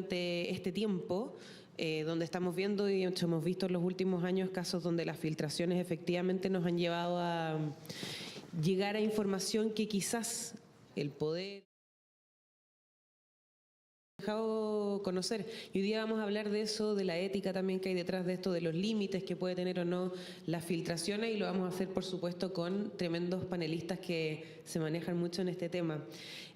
durante este tiempo, donde estamos viendo y hemos visto en los últimos años casos donde las filtraciones efectivamente nos han llevado a llegar a información que quizás el poder dejado conocer. Y hoy día vamos a hablar de eso, de la ética también que hay detrás de esto, de los límites que puede tener o no las filtraciones, y lo vamos a hacer, por supuesto, con tremendos panelistas que se manejan mucho en este tema.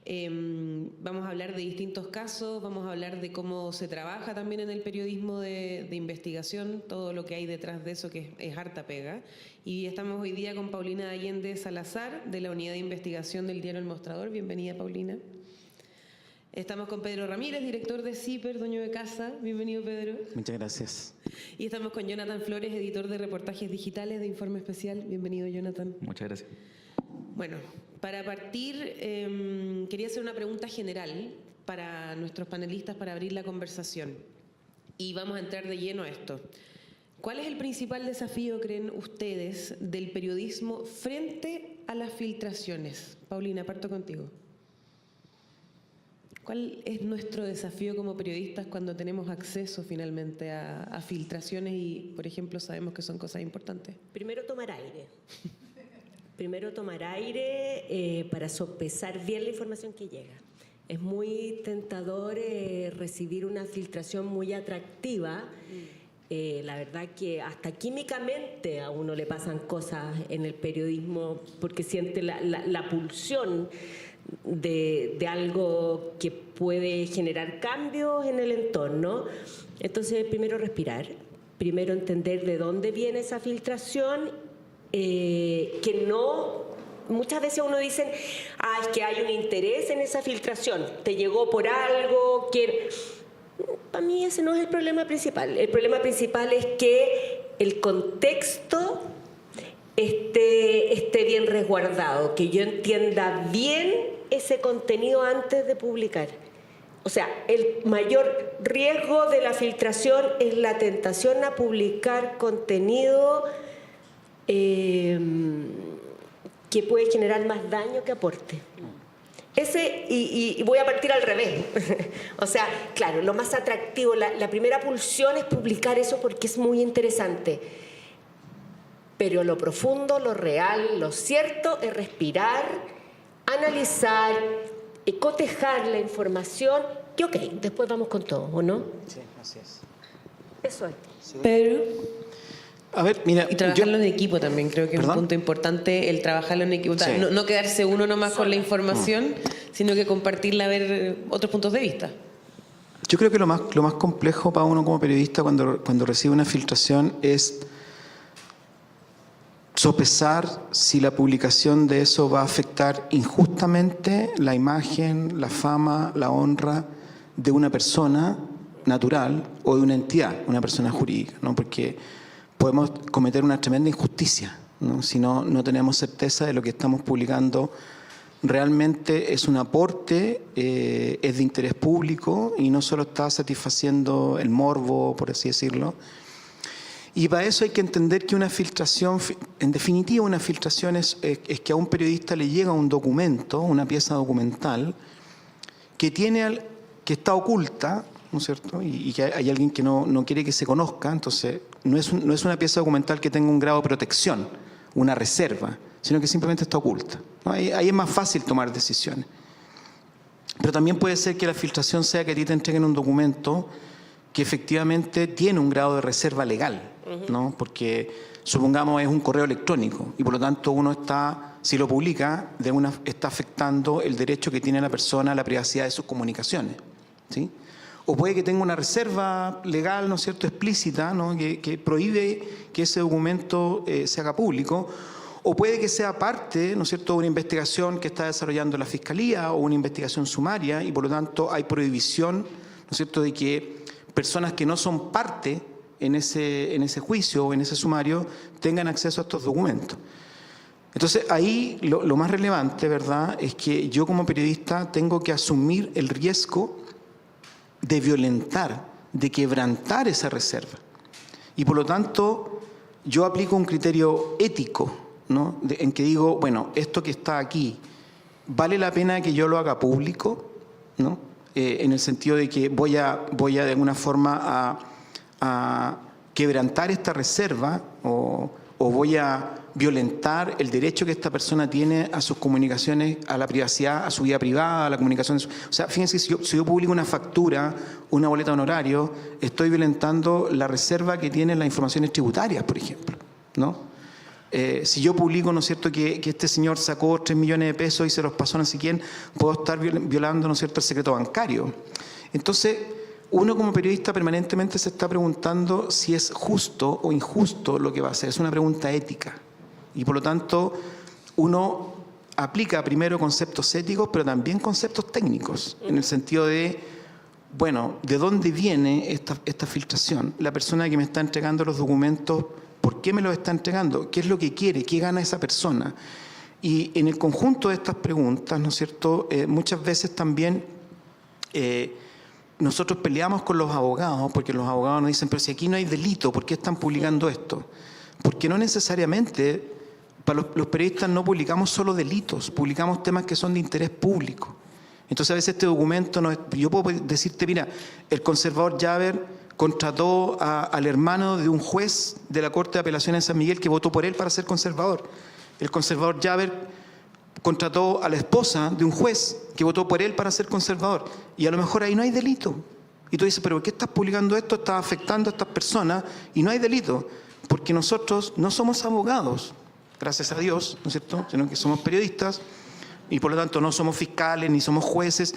Vamos a hablar de distintos casos, vamos a hablar de cómo se trabaja también en el periodismo de investigación, todo lo que hay detrás de eso, que es harta pega. Y estamos hoy día con Paulina Allende Salazar, de la Unidad de Investigación del diario El Mostrador. Bienvenida, Paulina. Estamos con Pedro Ramírez, director de CIPER, dueño de casa. Bienvenido, Pedro. Muchas gracias. Y estamos con Jonathan Flores, editor de reportajes digitales de Informe Especial. Bienvenido, Jonathan. Muchas gracias. Bueno, para partir, quería hacer una pregunta general para nuestros panelistas para abrir la conversación. Y vamos a entrar de lleno a esto. ¿Cuál es el principal desafío, creen ustedes, del periodismo frente a las filtraciones? Paulina, parto contigo. ¿Cuál es nuestro desafío como periodistas cuando tenemos acceso finalmente a filtraciones y, por ejemplo, sabemos que son cosas importantes? Primero tomar aire. Primero tomar aire para sopesar bien la información que llega. Es muy tentador recibir una filtración muy atractiva. La verdad que hasta químicamente a uno le pasan cosas en el periodismo porque siente la pulsión de algo que puede generar cambios en el entorno. Entonces, primero respirar, primero entender de dónde viene esa filtración, que no, muchas veces uno dice, es que hay un interés en esa filtración, te llegó por algo, que para mí ese no es el problema principal. El problema principal es que el contexto esté bien resguardado, que yo entienda bien ese contenido antes de publicar. O sea, el mayor riesgo de la filtración es la tentación a publicar contenido que puede generar más daño que aporte. Y voy a partir al revés. O sea, claro, lo más atractivo, la primera pulsión es publicar eso porque es muy interesante. Pero lo profundo, lo real, lo cierto es respirar, analizar, cotejar la información, que ok, después vamos con todo, ¿o no? Sí, así es. Eso es. Sí. Pedro. A ver, mira, Y trabajarlo en equipo también, creo que es un punto importante el trabajarlo en equipo. Sí. No quedarse uno nomás con la información, sino que compartirla, ver otros puntos de vista. Yo creo que lo más complejo para uno como periodista cuando recibe una filtración es sopesar si la publicación de eso va a afectar injustamente la imagen, la fama, la honra de una persona natural o de una entidad, una persona jurídica, ¿no? Porque podemos cometer una tremenda injusticia, ¿no? Si no tenemos certeza de lo que estamos publicando realmente es un aporte, es de interés público y no solo está satisfaciendo el morbo, por así decirlo. Y para eso hay que entender que una filtración, en definitiva una filtración es que a un periodista le llega un documento, una pieza documental, que está oculta, ¿no es cierto? Y que hay alguien que no quiere que se conozca, entonces no es una pieza documental que tenga un grado de protección, una reserva, sino que simplemente está oculta, ¿no? Ahí es más fácil tomar decisiones. Pero también puede ser que la filtración sea que a ti te entreguen un documento que efectivamente tiene un grado de reserva legal, ¿no? Porque supongamos es un correo electrónico y por lo tanto uno si lo publica, está afectando el derecho que tiene la persona a la privacidad de sus comunicaciones, ¿sí? O puede que tenga una reserva legal, ¿no es cierto?, explícita, ¿no?, que prohíbe que ese documento se haga público, o puede que sea parte, ¿no es cierto?, de una investigación que está desarrollando la Fiscalía o una investigación sumaria y por lo tanto hay prohibición, ¿no es cierto?, de que personas que no son parte en ese juicio o en ese sumario tengan acceso a estos documentos. Entonces ahí lo más relevante, ¿verdad?, es que yo como periodista tengo que asumir el riesgo de violentar, de quebrantar esa reserva. Y por lo tanto yo aplico un criterio ético, ¿no?, en que digo, bueno, esto que está aquí, ¿vale la pena que yo lo haga público? ¿No? en el sentido de que voy a de alguna forma a quebrantar esta reserva o voy a violentar el derecho que esta persona tiene a sus comunicaciones, a la privacidad, a su vida privada, a la comunicación. O sea, fíjense, si yo publico una factura, una boleta de honorario, estoy violentando la reserva que tienen las informaciones tributarias, por ejemplo, ¿no? Si yo publico, ¿no es cierto?, que este señor sacó 3 millones de pesos y se los pasó a no sé quién, puedo estar violando, ¿no es cierto?, el secreto bancario. Entonces, uno como periodista permanentemente se está preguntando si es justo o injusto lo que va a hacer. Es una pregunta ética. Y por lo tanto, uno aplica primero conceptos éticos, pero también conceptos técnicos, en el sentido de, bueno, ¿de dónde viene esta filtración? La persona que me está entregando los documentos, ¿por qué me los está entregando? ¿Qué es lo que quiere? ¿Qué gana esa persona? Y en el conjunto de estas preguntas, ¿no es cierto?, muchas veces también nosotros peleamos con los abogados, porque los abogados nos dicen, pero si aquí no hay delito, ¿por qué están publicando esto? Porque no necesariamente, para los periodistas no publicamos solo delitos, publicamos temas que son de interés público. Entonces a veces este documento, yo puedo decirte, mira, el conservador Javer contrató al hermano de un juez de la Corte de Apelaciones de San Miguel que votó por él para ser conservador. El conservador Javer contrató a la esposa de un juez que votó por él para ser conservador. Y a lo mejor ahí no hay delito. Y tú dices, ¿pero por qué estás publicando esto? Estás afectando a estas personas y no hay delito. Porque nosotros no somos abogados, gracias a Dios, ¿no es cierto?, sino que somos periodistas y por lo tanto no somos fiscales ni somos jueces.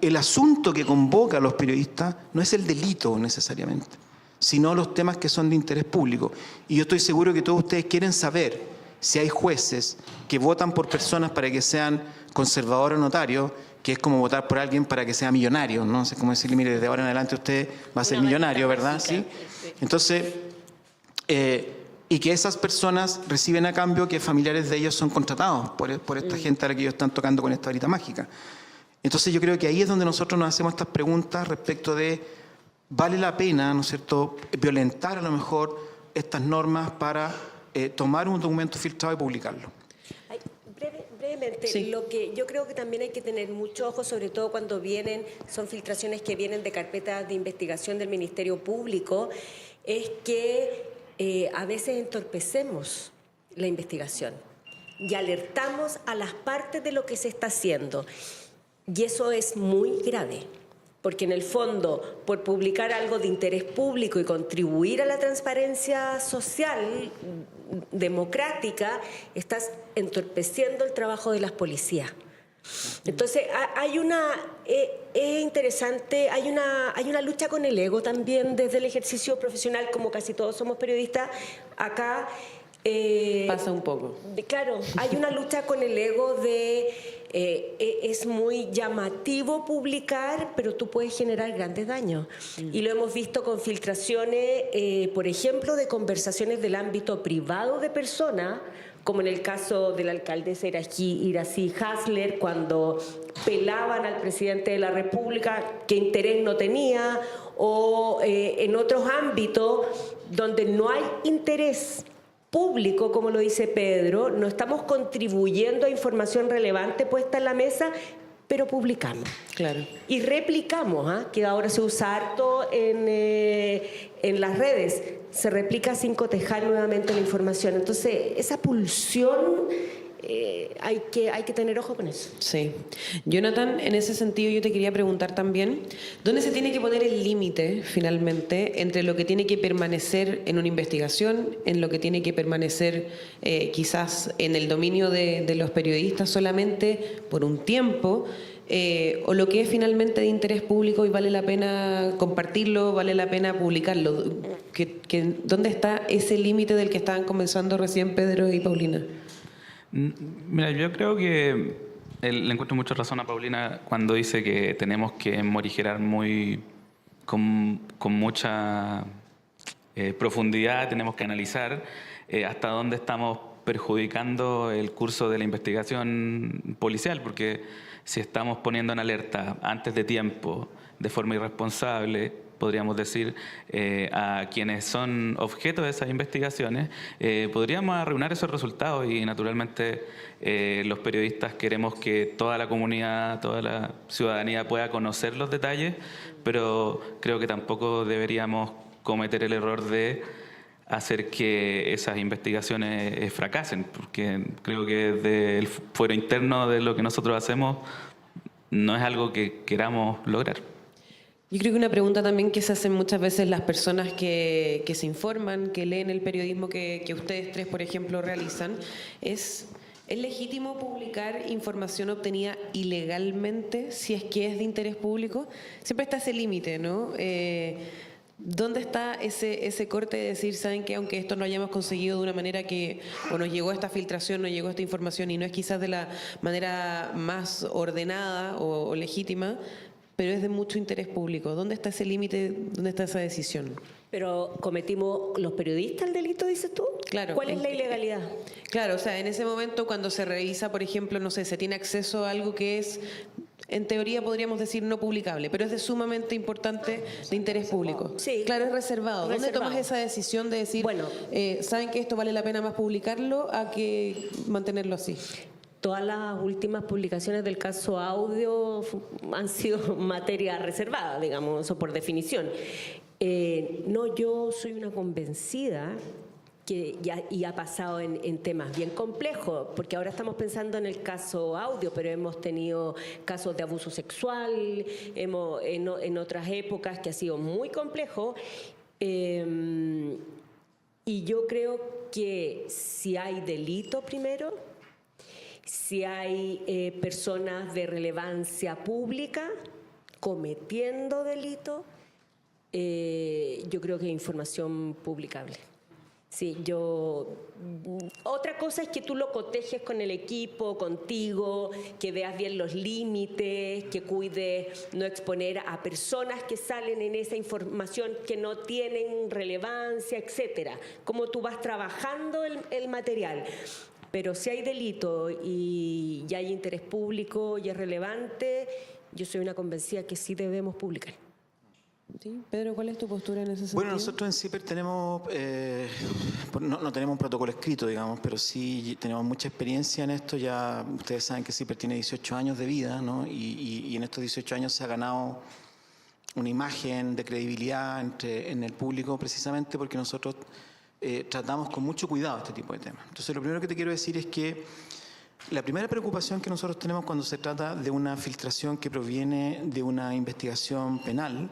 El asunto que convoca a los periodistas no es el delito necesariamente, sino los temas que son de interés público. Y yo estoy seguro que todos ustedes quieren saber si hay jueces que votan por personas para que sean conservadores o notarios, que es como votar por alguien para que sea millonario, ¿no? Es como decirle, mire, desde ahora en adelante usted va a ser millonario, ¿verdad? ¿Sí? Entonces, y que esas personas reciben a cambio que familiares de ellos son contratados por esta gente a la que ellos están tocando con esta varita mágica. Entonces yo creo que ahí es donde nosotros nos hacemos estas preguntas respecto de, ¿vale la pena, ¿no es cierto?, violentar a lo mejor estas normas para tomar un documento filtrado y publicarlo? Brevemente, sí. Lo que yo creo que también hay que tener mucho ojo, sobre todo cuando son filtraciones que vienen de carpetas de investigación del Ministerio Público, es que a veces entorpecemos la investigación y alertamos a las partes de lo que se está haciendo. Y eso es muy grave, porque en el fondo, por publicar algo de interés público y contribuir a la transparencia social democrática, estás entorpeciendo el trabajo de las policías. Entonces, es interesante, hay una lucha con el ego también desde el ejercicio profesional, como casi todos somos periodistas, acá... pasa un poco. Claro, hay una lucha con el ego es muy llamativo publicar, pero tú puedes generar grandes daños. Y lo hemos visto con filtraciones, por ejemplo, de conversaciones del ámbito privado de personas, como en el caso de la alcaldesa Iracy Hasler, cuando pelaban al presidente de la República, qué interés no tenía, o en otros ámbitos donde no hay interés público, como lo dice Pedro, no estamos contribuyendo a información relevante puesta en la mesa, pero publicamos. Claro. Y replicamos, que ahora se usa harto en las redes, se replica sin cotejar nuevamente la información. Entonces, esa pulsión hay que tener ojo con eso. Sí. Jonathan, en ese sentido yo te quería preguntar también, ¿dónde se tiene que poner el límite finalmente entre lo que tiene que permanecer en una investigación, en lo que tiene que permanecer quizás en el dominio de los periodistas solamente por un tiempo, o lo que es finalmente de interés público y vale la pena compartirlo, vale la pena publicarlo? ¿Dónde está ese límite del que estaban conversando recién Pedro y Paulina? Mira, yo creo que le encuentro mucha razón a Paulina cuando dice que tenemos que morigerar con mucha profundidad, tenemos que analizar hasta dónde estamos perjudicando el curso de la investigación policial, porque si estamos poniendo en alerta antes de tiempo, de forma irresponsable, podríamos decir, a quienes son objeto de esas investigaciones, podríamos arruinar esos resultados y naturalmente los periodistas queremos que toda la comunidad, toda la ciudadanía pueda conocer los detalles, pero creo que tampoco deberíamos cometer el error de hacer que esas investigaciones fracasen, porque creo que desde el fuero interno de lo que nosotros hacemos no es algo que queramos lograr. Yo creo que una pregunta también que se hacen muchas veces las personas que se informan, que leen el periodismo que ustedes tres, por ejemplo, realizan, ¿es legítimo publicar información obtenida ilegalmente si es que es de interés público? Siempre está ese límite, ¿no? ¿Dónde está ese corte de decir, saben que aunque esto no hayamos conseguido de una manera que o nos llegó esta filtración, nos llegó esta información y no es quizás de la manera más ordenada o legítima, pero es de mucho interés público? ¿Dónde está ese límite? ¿Dónde está esa decisión? Pero ¿cometimos los periodistas el delito, dices tú? Claro. ¿Cuál es la ilegalidad? Claro, o sea, en ese momento cuando se revisa, por ejemplo, no sé, se tiene acceso a algo que es, en teoría podríamos decir no publicable, pero es de sumamente importante de interés público. Sí. Claro, es reservado. ¿Dónde Reservado. tomas esa decisión de decir, Bueno, saben que esto vale la pena más publicarlo a que mantenerlo así? todas las últimas publicaciones del caso audio han sido materia reservada, digamos, eso por definición. No, yo soy una convencida que y ha pasado en temas bien complejos, porque ahora estamos pensando en el caso audio, pero hemos tenido casos de abuso sexual, en otras épocas que ha sido muy complejo. Y yo creo que si hay delito primero, si hay personas de relevancia pública cometiendo delito, yo creo que hay información publicable. Sí, otra cosa es que tú lo cotejes con el equipo, contigo, que veas bien los límites, que cuides no exponer a personas que salen en esa información que no tienen relevancia, etcétera. Cómo tú vas trabajando el material. Pero si hay delito y hay interés público y es relevante, yo soy una convencida que sí debemos publicar. ¿Sí? Pedro, ¿cuál es tu postura en ese sentido? Bueno, nosotros en CIPER tenemos, no tenemos un protocolo escrito, digamos, pero sí tenemos mucha experiencia en esto. Ya ustedes saben que CIPER tiene 18 años de vida, ¿no? Y en estos 18 años se ha ganado una imagen de credibilidad en el público, precisamente porque nosotros tratamos con mucho cuidado este tipo de temas. Entonces, lo primero que te quiero decir es que la primera preocupación que nosotros tenemos cuando se trata de una filtración que proviene de una investigación penal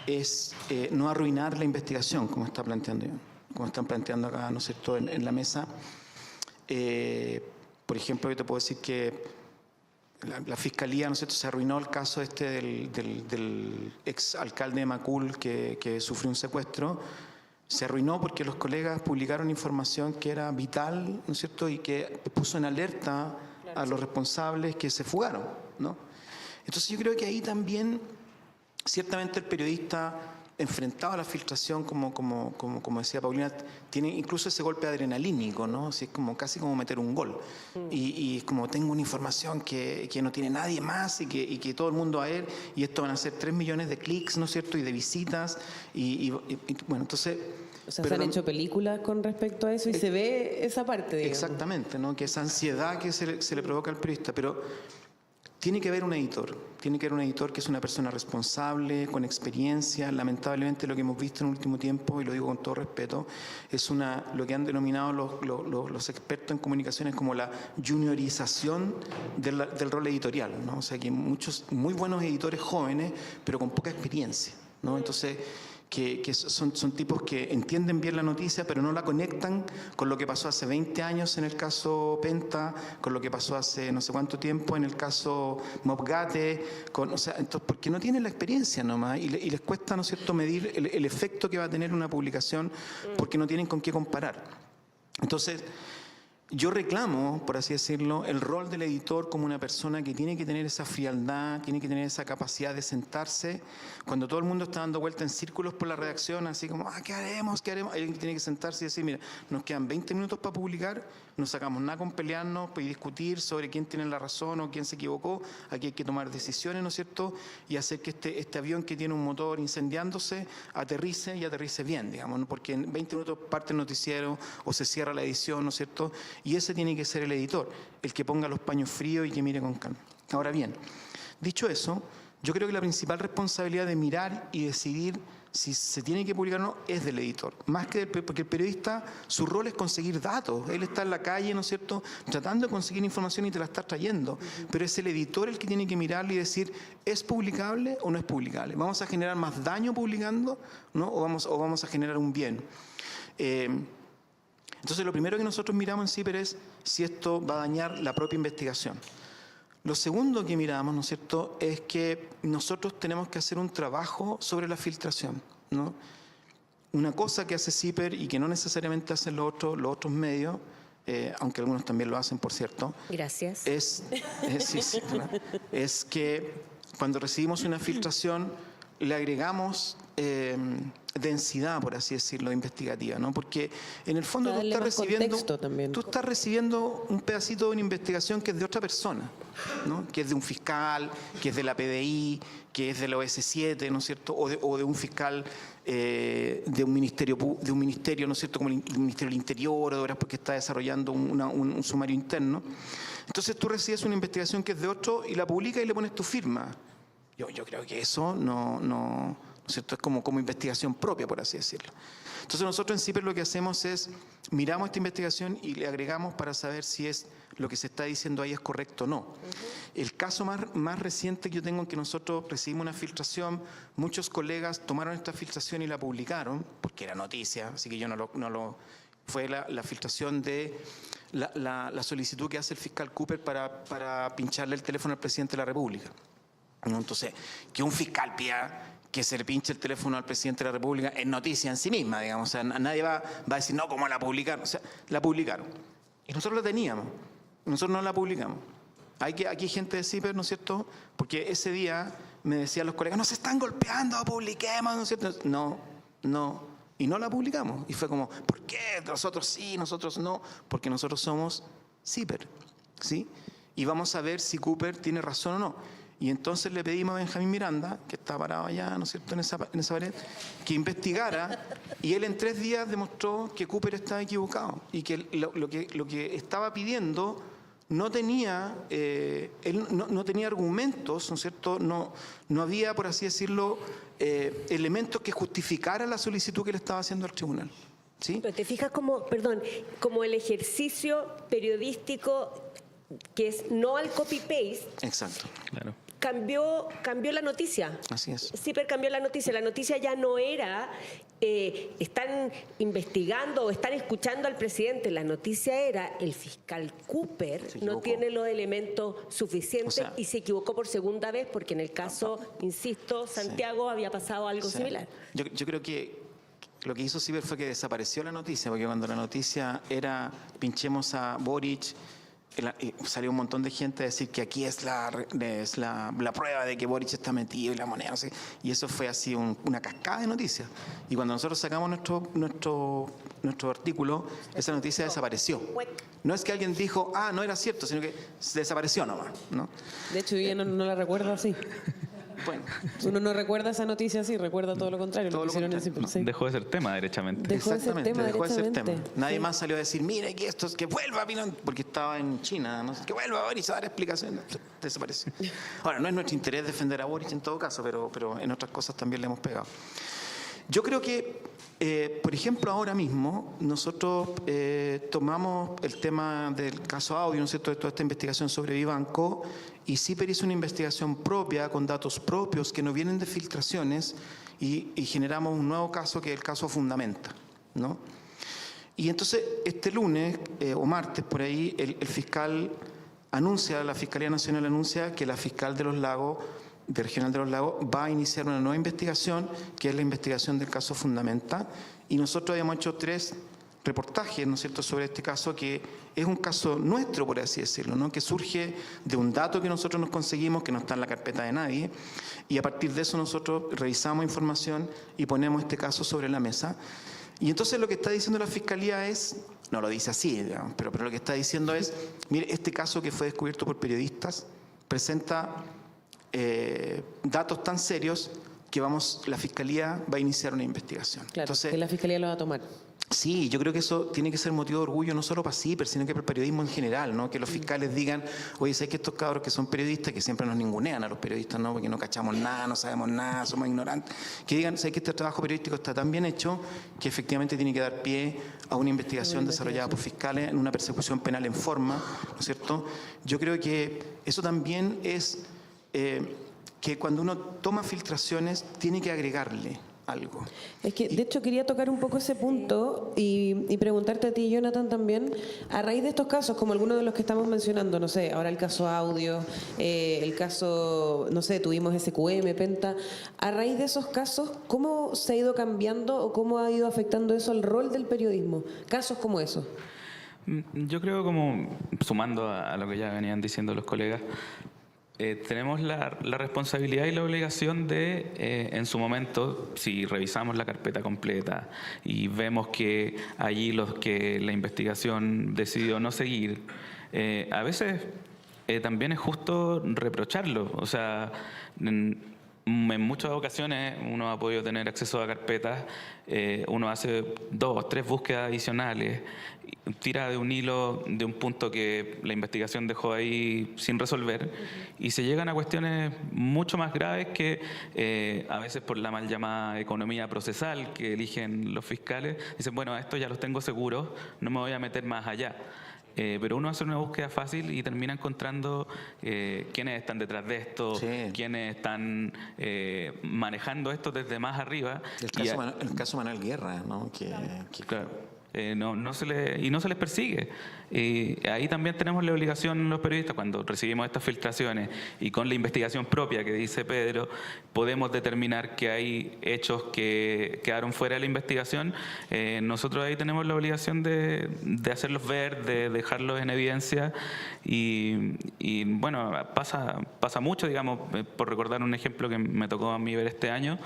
es no arruinar la investigación, como están planteando acá, ¿no es cierto?, en la mesa. Por ejemplo, yo te puedo decir que la Fiscalía, ¿no es cierto?, se arruinó el caso del ex alcalde de Macul que sufrió un secuestro. Se arruinó porque los colegas publicaron información que era vital, ¿no es cierto?, y que puso en alerta a los responsables que se fugaron, ¿no? Entonces yo creo que ahí también, ciertamente el periodista enfrentado a la filtración, como decía Paulina, tiene incluso ese golpe adrenalínico, ¿no? Así es como casi como meter un gol. Y es como tengo una información que no tiene nadie más y que todo el mundo va a ver, y esto van a ser 3 millones de clics, ¿no es cierto?, y de visitas. Y bueno, entonces... O sea, se han hecho películas con respecto a eso y se ve esa parte, digamos. Exactamente, ¿no? Que esa ansiedad que se le provoca al periodista, pero tiene que haber un editor que es una persona responsable, con experiencia. Lamentablemente lo que hemos visto en el último tiempo, y lo digo con todo respeto, es lo que han denominado los expertos en comunicaciones como la juniorización del rol editorial, ¿no? O sea, que muchos muy buenos editores jóvenes, pero con poca experiencia, ¿no? Entonces, que son tipos que entienden bien la noticia, pero no la conectan con lo que pasó hace 20 años en el caso Penta, con lo que pasó hace no sé cuánto tiempo en el caso Mobgate, o sea, entonces, porque no tienen la experiencia nomás y les cuesta, ¿no es cierto?, medir el efecto que va a tener una publicación porque no tienen con qué comparar. Entonces, yo reclamo, por así decirlo, el rol del editor como una persona que tiene que tener esa frialdad, tiene que tener esa capacidad de sentarse. Cuando todo el mundo está dando vuelta en círculos por la redacción, así como, ¿qué haremos? ¿Qué haremos? Alguien tiene que sentarse y decir, mira, nos quedan 20 minutos para publicar, no sacamos nada con pelearnos y discutir sobre quién tiene la razón o quién se equivocó. Aquí hay que tomar decisiones, ¿no es cierto? Y hacer que este avión que tiene un motor incendiándose aterrice y aterrice bien, digamos, ¿no? Porque en 20 minutos parte el noticiero o se cierra la edición, ¿no es cierto? Y ese tiene que ser el editor, el que ponga los paños fríos y que mire con calma. Ahora bien, dicho eso, yo creo que la principal responsabilidad de mirar y decidir si se tiene que publicar o no es del editor. Más que porque el periodista, su rol es conseguir datos. Él está en la calle, ¿no es cierto?, tratando de conseguir información y te la está trayendo. Pero es el editor el que tiene que mirarlo y decir, ¿es publicable o no es publicable? ¿Vamos a generar más daño publicando, ¿no? o vamos a generar un bien? Entonces, lo primero que nosotros miramos en CIPER es si esto va a dañar la propia investigación. Lo segundo que miramos, ¿no es cierto?, es que nosotros tenemos que hacer un trabajo sobre la filtración, ¿no? Una cosa que hace CIPER y que no necesariamente hacen los otros medios, aunque algunos también lo hacen, por cierto. Gracias. Es que cuando recibimos una filtración le agregamos densidad, por así decirlo, investigativa, ¿no? Porque en el fondo tú estás recibiendo un pedacito de una investigación que es de otra persona, ¿no? Que es de un fiscal, que es de la PDI, que es de la OS7, ¿no es cierto? O de un fiscal de un ministerio, ¿no es cierto? Como el Ministerio del Interior, ahora porque está desarrollando un sumario interno. Entonces tú recibes una investigación que es de otro y la publicas y le pones tu firma. Yo creo que eso ¿no es cierto? Es como investigación propia, por así decirlo. Entonces nosotros en CIPER lo que hacemos es, miramos esta investigación y le agregamos para saber si es lo que se está diciendo ahí es correcto o no. El caso más reciente que yo tengo en que nosotros recibimos una filtración, muchos colegas tomaron esta filtración y la publicaron, porque era noticia, así que yo fue la filtración de la solicitud que hace el fiscal Cooper para pincharle el teléfono al presidente de la República. Entonces, que un fiscal pida que se le pinche el teléfono al presidente de la República es noticia en sí misma, digamos. O sea, nadie va a decir, no, ¿cómo la publicaron? O sea, la publicaron. Y nosotros la teníamos. Nosotros no la publicamos. Aquí hay gente de CIPER, ¿no es cierto? Porque ese día me decían los colegas, nos están golpeando, publiquemos, ¿no es cierto? No. Y no la publicamos. Y fue como, ¿por qué? Nosotros sí, nosotros no. Porque nosotros somos CIPER, ¿sí? Y vamos a ver si Cooper tiene razón o no. Y entonces le pedimos a Benjamín Miranda, que está parado allá, ¿no es cierto?, en esa pared, que investigara, y él en 3 días demostró que Cooper estaba equivocado y que lo que estaba pidiendo no tenía, él no tenía argumentos, ¿no es cierto?, no había, por así decirlo, elementos que justificaran la solicitud que le estaba haciendo al tribunal. ¿Sí? Pero te fijas como el ejercicio periodístico que es no al copy-paste. Exacto. Claro. Cambió la noticia. Así es. CIPER cambió la noticia. La noticia ya no era están investigando o están escuchando al presidente. La noticia era el fiscal Cooper no tiene los elementos suficientes y se equivocó por segunda vez porque en el caso, insisto, Santiago había pasado algo similar. Yo creo que lo que hizo CIPER fue que desapareció la noticia, porque cuando la noticia era pinchemos a Boric, salió un montón de gente a decir que aquí es la prueba de que Boric está metido y la moneda, no sé, y eso fue así una cascada de noticias. Y cuando nosotros sacamos nuestro artículo, esa noticia desapareció. No es que alguien dijo, no era cierto, sino que desapareció nomás, ¿no? De hecho, yo ya no la recuerdo así. Bueno, uno no recuerda esa noticia así, recuerda todo lo contrario. Dejó de ser tema, derechamente. Exactamente, dejó de ser tema. Nadie más salió a decir, mire que esto es que vuelva, porque estaba en China, ¿no? Que vuelva a Boric a dar explicaciones. Desapareció. Ahora, no es nuestro interés defender a Boric en todo caso, pero en otras cosas también le hemos pegado. Yo creo que, por ejemplo, ahora mismo nosotros tomamos el tema del caso Audio, ¿no es cierto?, de toda esta investigación sobre Vivanco, y CIPER hizo una investigación propia con datos propios que no vienen de filtraciones y generamos un nuevo caso que es el caso Fundamenta, ¿no? Y entonces este lunes o martes por ahí el fiscal anuncia, la Fiscalía Nacional anuncia que la fiscal de Los Lagos, de Regional de Los Lagos, va a iniciar una nueva investigación que es la investigación del caso Fundamenta, y nosotros habíamos hecho tres reportajes, ¿no es cierto?, sobre este caso, que es un caso nuestro, por así decirlo, ¿no?, que surge de un dato que nosotros nos conseguimos, que no está en la carpeta de nadie, y a partir de eso nosotros revisamos información y ponemos este caso sobre la mesa. Y entonces lo que está diciendo la Fiscalía es, no lo dice así, digamos, pero lo que está diciendo es, mire, este caso que fue descubierto por periodistas presenta datos tan serios que la Fiscalía va a iniciar una investigación. Claro, Entonces, que la Fiscalía lo va a tomar. sí, yo creo que eso tiene que ser motivo de orgullo no solo para CIPER, sino que para el periodismo en general, ¿no? Que los fiscales digan, oye, ¿sabes que estos cabros que son periodistas, que siempre nos ningunean a los periodistas, ¿no?, porque no cachamos nada, no sabemos nada, somos ignorantes, que digan, ¿sabes que este trabajo periodístico está tan bien hecho que efectivamente tiene que dar pie a una investigación desarrollada por fiscales en una persecución penal en forma, ¿no es cierto? Yo creo que eso también es que cuando uno toma filtraciones tiene que agregarle algo. Es que, de hecho, quería tocar un poco ese punto y preguntarte a ti, Jonathan, también, a raíz de estos casos, como algunos de los que estamos mencionando, no sé, ahora el caso Audio, el caso, no sé, tuvimos SQM, Penta, a raíz de esos casos, ¿cómo se ha ido cambiando o cómo ha ido afectando eso al rol del periodismo? Casos como esos. Yo creo, como sumando a lo que ya venían diciendo los colegas, tenemos la responsabilidad y la obligación de, en su momento, si revisamos la carpeta completa y vemos que allí los que la investigación decidió no seguir, a veces también es justo reprocharlo. O sea, en muchas ocasiones uno ha podido tener acceso a carpetas, uno hace 2 o 3 búsquedas adicionales, tira de un hilo de un punto que la investigación dejó ahí sin resolver, y se llegan a cuestiones mucho más graves que a veces por la mal llamada economía procesal que eligen los fiscales, dicen, bueno, esto ya los tengo seguros, no me voy a meter más allá. Pero uno hace una búsqueda fácil y termina encontrando quiénes están detrás de esto, sí, quiénes están manejando esto desde más arriba. El caso Manuel Guerra, ¿no? Claro. No se les persigue. Ahí también tenemos la obligación los periodistas, cuando recibimos estas filtraciones y con la investigación propia que dice Pedro, podemos determinar que hay hechos que quedaron fuera de la investigación. Nosotros ahí tenemos la obligación de hacerlos ver, de dejarlos en evidencia y bueno, pasa mucho, digamos, por recordar un ejemplo que me tocó a mí ver este año,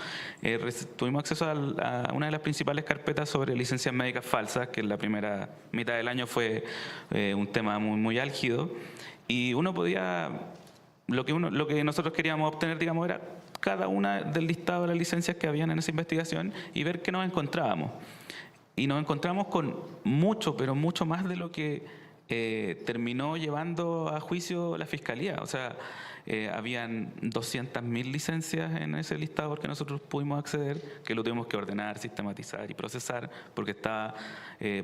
tuvimos acceso a una de las principales carpetas sobre licencias médicas falsas, que en la primera mitad del año fue un tema muy, muy álgido, y uno podía, lo que nosotros queríamos obtener, digamos, era cada una del listado de las licencias que habían en esa investigación y ver qué nos encontrábamos. Y nos encontramos con mucho, pero mucho más de lo que terminó llevando a juicio la Fiscalía. O sea, habían 200.000 licencias en ese listado porque nosotros pudimos acceder, que lo tuvimos que ordenar, sistematizar y procesar, porque estaba,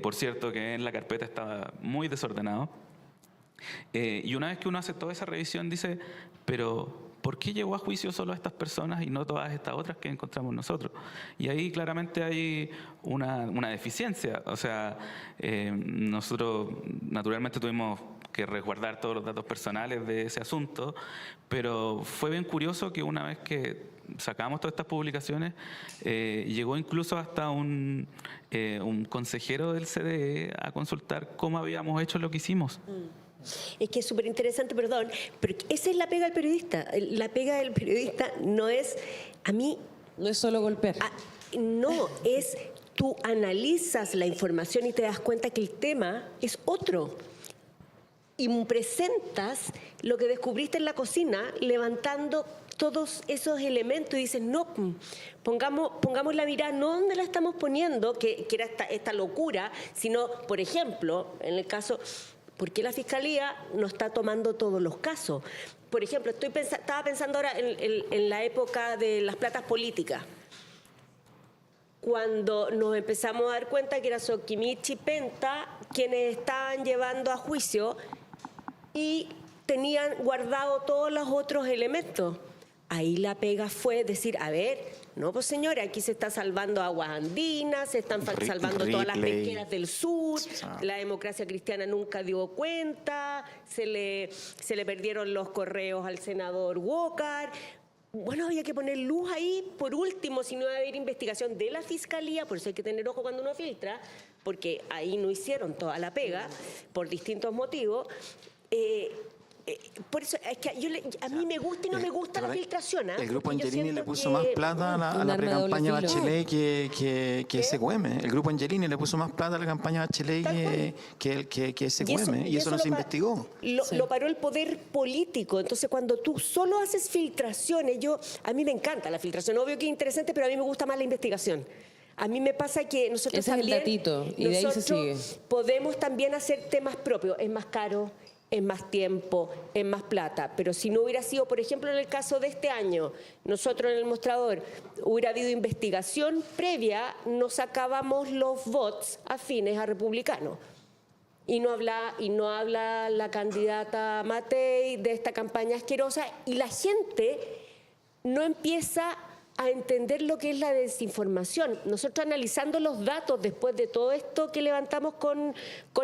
por cierto, que en la carpeta estaba muy desordenado. Y una vez que uno hace toda esa revisión, dice, pero ¿por qué llegó a juicio solo a estas personas y no todas estas otras que encontramos nosotros? Y ahí claramente hay una deficiencia. O sea, nosotros naturalmente tuvimos que resguardar todos los datos personales de ese asunto, pero fue bien curioso que una vez que sacamos todas estas publicaciones, llegó incluso hasta un consejero del CDE a consultar cómo habíamos hecho lo que hicimos. Es que es súper interesante, perdón, pero esa es la pega del periodista. La pega del periodista no es, a mí... No es solo golpear. No, es tú analizas la información y te das cuenta que el tema es otro. Y presentas lo que descubriste en la cocina, levantando todos esos elementos y dices, no, pongamos la mirada no donde la estamos poniendo, que era esta locura, sino, por ejemplo, en el caso... ¿Por qué la Fiscalía no está tomando todos los casos? Por ejemplo, estaba pensando ahora en la época de las platas políticas, cuando nos empezamos a dar cuenta que era Soquimich y Penta quienes estaban llevando a juicio y tenían guardado todos los otros elementos. Ahí la pega fue decir, a ver, no, pues señora, aquí se está salvando aguas andinas, se están salvando todas las pesqueras del sur, la democracia cristiana nunca dio cuenta, se le perdieron los correos al senador Walker. bueno, había que poner luz ahí. Por último, si no va a haber investigación de la Fiscalía, por eso hay que tener ojo cuando uno filtra, porque ahí no hicieron toda la pega, por distintos motivos. Por eso, es que a mí me gusta y no me gusta la filtración. El grupo Porque yo Angelini le siento puso que- más plata a la Un arma de pre-campaña doble filo. Bachelet que SQM. El grupo Angelini le puso más plata a la campaña Bachelet que SQM. Y eso no se investigó. Lo paró el poder político. Entonces, cuando tú solo haces filtraciones, a mí me encanta la filtración. Obvio que es interesante, pero a mí me gusta más la investigación. A mí me pasa que nosotros Ese es el también datito, y de ahí se sigue. podemos también hacer temas propios. Es más caro, es más tiempo, es más plata. Pero si no hubiera sido, por ejemplo, en el caso de este año, nosotros en el mostrador hubiera habido investigación previa, nos sacábamos los votos afines a republicanos. Y no habla la candidata Matei de esta campaña asquerosa, y la gente no empieza a entender lo que es la desinformación. Nosotros, analizando los datos después de todo esto que levantamos con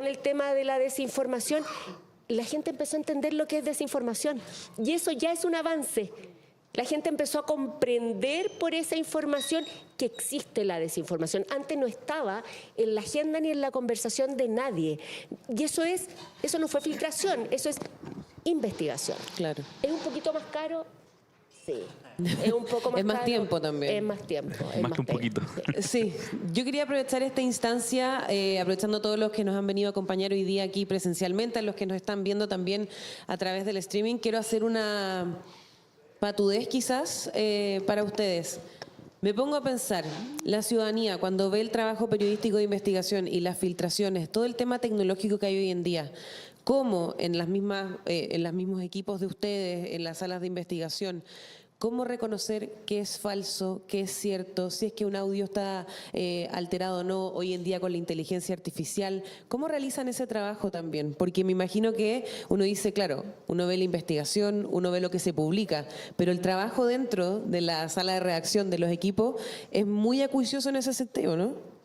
el tema de la desinformación, la gente empezó a entender lo que es desinformación, y eso ya es un avance. La gente empezó a comprender por esa información que existe la desinformación. Antes no estaba en la agenda ni en la conversación de nadie. Y eso no fue filtración, eso es investigación. Claro. ¿Es un poquito más caro? Sí. Es un poco más Es más caro. tiempo también. Es más tiempo. es Más que un pega. poquito. Sí. Sí, yo quería aprovechar esta instancia, aprovechando todos los que nos han venido a acompañar hoy día aquí presencialmente, a los que nos están viendo también a través del streaming, quiero hacer una patudez quizás para ustedes. Me pongo a pensar, la ciudadanía cuando ve el trabajo periodístico de investigación y las filtraciones, todo el tema tecnológico que hay hoy en día, cómo en los mismos equipos de ustedes, en las salas de investigación, cómo reconocer qué es falso, qué es cierto, si es que un audio está alterado o no hoy en día con la inteligencia artificial, cómo realizan ese trabajo también, porque me imagino que uno dice, claro, uno ve la investigación, uno ve lo que se publica, pero el trabajo dentro de la sala de redacción de los equipos es muy acuicioso en ese sentido, ¿no?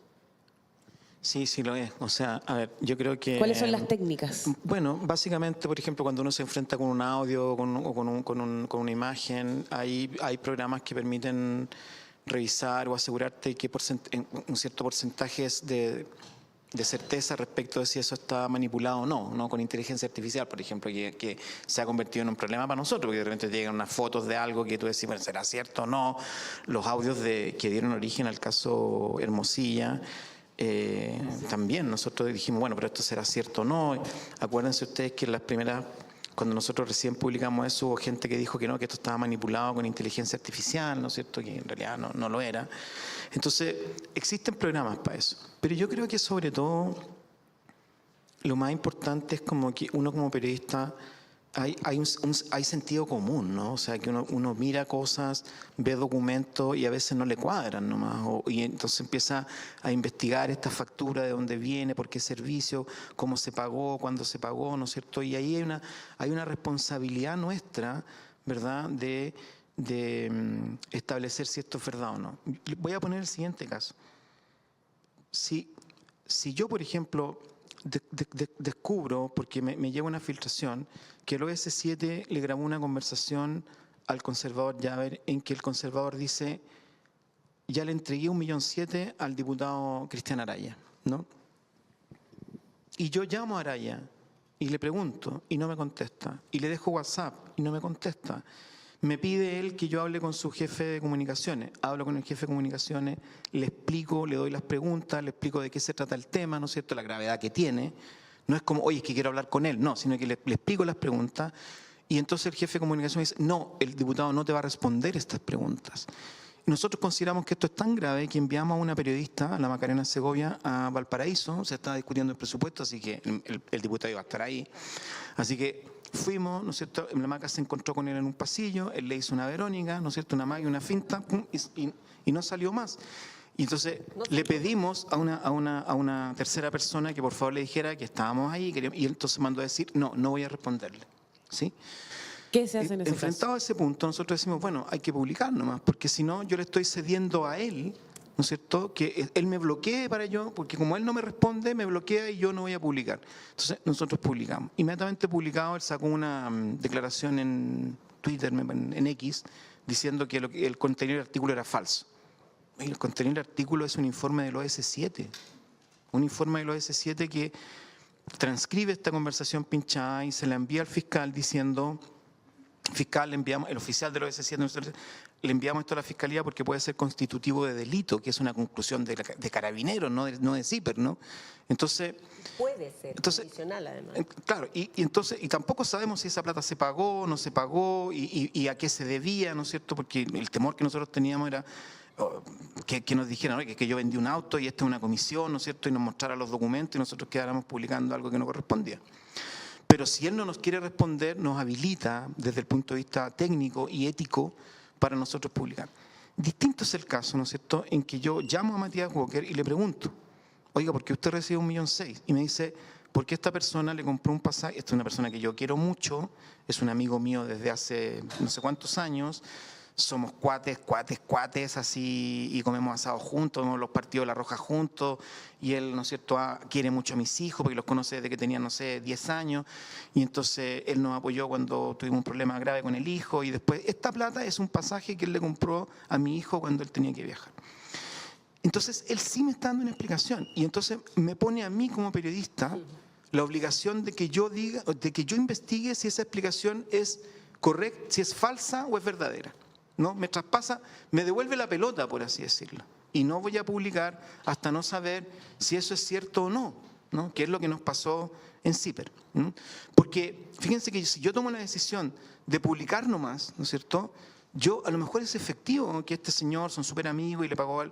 Sí, sí lo es. O sea, a ver, yo creo que... ¿Cuáles son las técnicas? Bueno, básicamente, por ejemplo, cuando uno se enfrenta con un audio o con una imagen, hay programas que permiten revisar o asegurarte que un cierto porcentaje es de certeza respecto de si eso está manipulado o no, ¿no? Con inteligencia artificial, por ejemplo, que se ha convertido en un problema para nosotros, porque de repente te llegan unas fotos de algo que tú decís, bueno, ¿será cierto o no? Los audios que dieron origen al caso Hermosilla, también nosotros dijimos, bueno, pero esto será cierto o no. Acuérdense ustedes que en las primeras, cuando nosotros recién publicamos eso, hubo gente que dijo que no, que esto estaba manipulado con inteligencia artificial, ¿no es cierto? Que en realidad no lo era. Entonces, existen programas para eso. Pero yo creo que sobre todo lo más importante es como que uno como periodista hay sentido común, ¿no? O sea, que uno mira cosas, ve documentos y a veces no le cuadran nomás. Y entonces empieza a investigar esta factura, de dónde viene, por qué servicio, cómo se pagó, cuándo se pagó, ¿no es cierto? Y ahí hay una responsabilidad nuestra, ¿verdad?, de establecer si esto es verdad o no. Voy a poner el siguiente caso. Si yo, por ejemplo, descubro, porque me llega una filtración, que el OS7 le grabó una conversación al conservador Jaber en que el conservador dice, ya le entregué 1,7 millones al diputado Cristian Araya, ¿no? Y yo llamo a Araya y le pregunto y no me contesta, y le dejo WhatsApp y no me contesta. Me pide él que yo hable con su jefe de comunicaciones. Hablo con el jefe de comunicaciones, le explico, le doy las preguntas, le explico de qué se trata el tema, ¿no es cierto?, la gravedad que tiene. No es como, oye, es que quiero hablar con él, no, sino que le explico las preguntas. Y entonces el jefe de comunicación dice, no, el diputado no te va a responder estas preguntas. Nosotros consideramos que esto es tan grave que enviamos a una periodista, la Macarena Segovia, a Valparaíso. Se está discutiendo el presupuesto, así que el diputado iba a estar ahí. Así que fuimos, ¿no es cierto? La Maca se encontró con él en un pasillo, él le hizo una Verónica, ¿no es cierto?, una magia, una finta, pum, y no salió más. Y entonces le pedimos a una tercera persona que por favor le dijera que estábamos ahí, y entonces mandó a decir, no voy a responderle. ¿Sí? ¿Qué se hace en ese Enfrentado a ese punto, nosotros decimos, bueno, hay que publicar nomás, porque si no, yo le estoy cediendo a él, ¿no es cierto?, que él me bloquee para yo, porque como él no me responde, me bloquea y yo no voy a publicar. Entonces nosotros publicamos. Inmediatamente publicado, él sacó una declaración en Twitter, en X, diciendo que el contenido del artículo era falso. Y el contenido del artículo es un informe del OS7, un informe del OS7 que transcribe esta conversación pinchada y se la envía al fiscal diciendo: fiscal, le enviamos, el oficial del OS7, le enviamos esto a la fiscalía porque puede ser constitutivo de delito, que es una conclusión de Carabineros, no de CIPER, ¿no? Entonces, Puede ser condicional, además. Claro, y tampoco sabemos si esa plata se pagó, no se pagó, y a qué se debía, ¿no es cierto? Porque el temor que nosotros teníamos era que nos dijeran, oye, que yo vendí un auto y esta es una comisión, ¿no es cierto? Y nos mostrara los documentos y nosotros quedáramos publicando algo que no correspondía. Pero si él no nos quiere responder, nos habilita desde el punto de vista técnico y ético para nosotros publicar. Distinto es el caso, ¿no es cierto?, en que yo llamo a Matías Walker y le pregunto: oiga, ¿por qué usted recibe 1,6 millones? Y me dice: porque esta persona le compró un pasaje. Esta es una persona que yo quiero mucho, es un amigo mío desde hace no sé cuántos años, somos cuates así, y comemos asado juntos, vemos los partidos de La Roja juntos, y él, ¿no es cierto?, quiere mucho a mis hijos porque los conoce desde que tenían, no sé, 10 años, y entonces él nos apoyó cuando tuvimos un problema grave con el hijo, y después esta plata es un pasaje que él le compró a mi hijo cuando él tenía que viajar. Entonces, él sí me está dando una explicación, y entonces me pone a mí como periodista la obligación de que yo diga, de que yo investigue si esa explicación es correcta, si es falsa o es verdadera, ¿no? Me traspasa, me devuelve la pelota, por así decirlo, y no voy a publicar hasta no saber si eso es cierto o no, ¿no? Que es lo que nos pasó en CIPER, ¿no? Porque fíjense que si yo tomo la decisión de publicar nomás, ¿no es cierto?, yo a lo mejor es efectivo que este señor son súper amigos y le pagó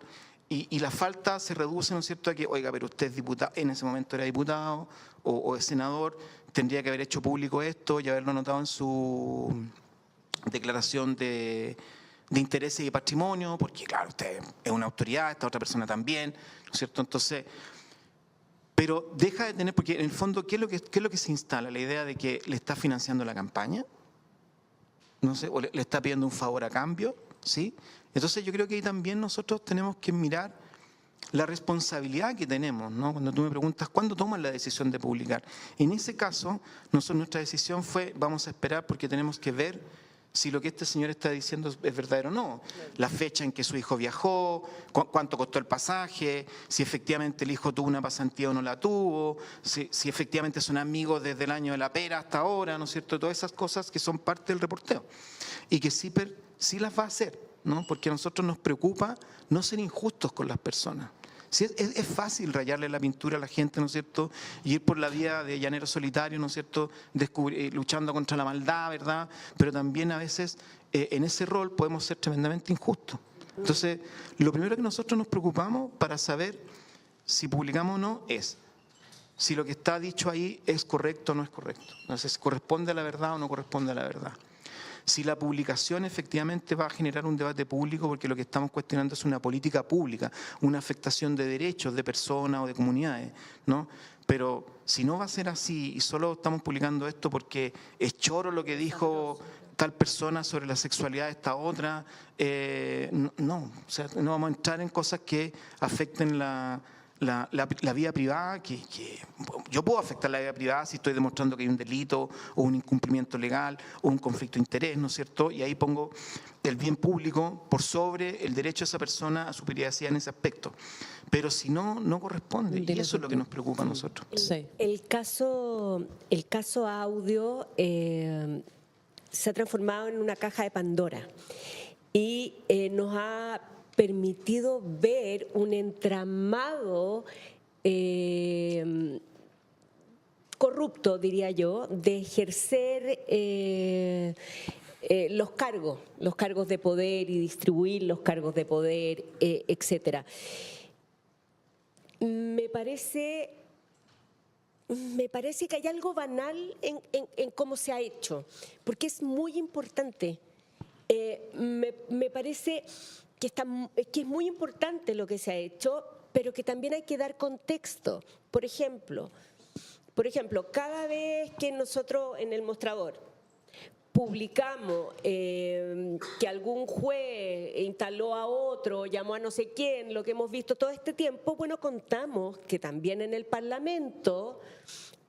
y la falta se reduce, ¿no es cierto?, a que, oiga, pero usted es diputado, en ese momento era diputado o es senador, tendría que haber hecho público esto y haberlo anotado en su declaración de intereses y patrimonio, porque claro, usted es una autoridad, esta otra persona también, ¿no es cierto? Entonces, pero deja de tener, porque en el fondo, ¿qué es lo que se instala? La idea de que le está financiando la campaña, no sé, o le está pidiendo un favor a cambio, ¿sí? Entonces yo creo que ahí también nosotros tenemos que mirar la responsabilidad que tenemos, ¿no? Cuando tú me preguntas, ¿cuándo tomas la decisión de publicar? En ese caso, nuestra decisión fue: vamos a esperar porque tenemos que ver si lo que este señor está diciendo es verdadero o no. La fecha en que su hijo viajó, cuánto costó el pasaje, si efectivamente el hijo tuvo una pasantía o no la tuvo, si efectivamente son amigos desde el año de la pera hasta ahora, ¿no es cierto? Todas esas cosas que son parte del reporteo. Y que CIPER sí las va a hacer, ¿no? Porque a nosotros nos preocupa no ser injustos con las personas. Sí, es fácil rayarle la pintura a la gente, ¿no es cierto?, y ir por la vía de llanero solitario, ¿no es cierto?, luchando contra la maldad, ¿verdad? Pero también a veces en ese rol podemos ser tremendamente injustos. Entonces, lo primero que nosotros nos preocupamos para saber si publicamos o no es si lo que está dicho ahí es correcto o no es correcto. Entonces, ¿corresponde a la verdad o no corresponde a la verdad? Si la publicación efectivamente va a generar un debate público, porque lo que estamos cuestionando es una política pública, una afectación de derechos de personas o de comunidades, ¿no? Pero si no va a ser así y solo estamos publicando esto porque es choro lo que dijo tal persona sobre la sexualidad de esta otra, no, o sea, no vamos a entrar en cosas que afecten la vida privada, que yo puedo afectar la vida privada si estoy demostrando que hay un delito o un incumplimiento legal o un conflicto de interés, ¿no es cierto? Y ahí pongo el bien público por sobre el derecho de esa persona a su privacidad en ese aspecto. Pero si no, no corresponde, y eso es lo que nos preocupa a nosotros. Sí. El caso audio se ha transformado en una caja de Pandora y nos ha permitido ver un entramado corrupto, diría yo, de ejercer los cargos de poder y distribuir los cargos de poder, etcétera. Me parece que hay algo banal en cómo se ha hecho, porque es muy importante. Me parece que es muy importante lo que se ha hecho, pero que también hay que dar contexto. Por ejemplo, cada vez que nosotros en El Mostrador publicamos que algún juez instaló a otro, llamó a no sé quién, lo que hemos visto todo este tiempo, bueno, contamos que también en el Parlamento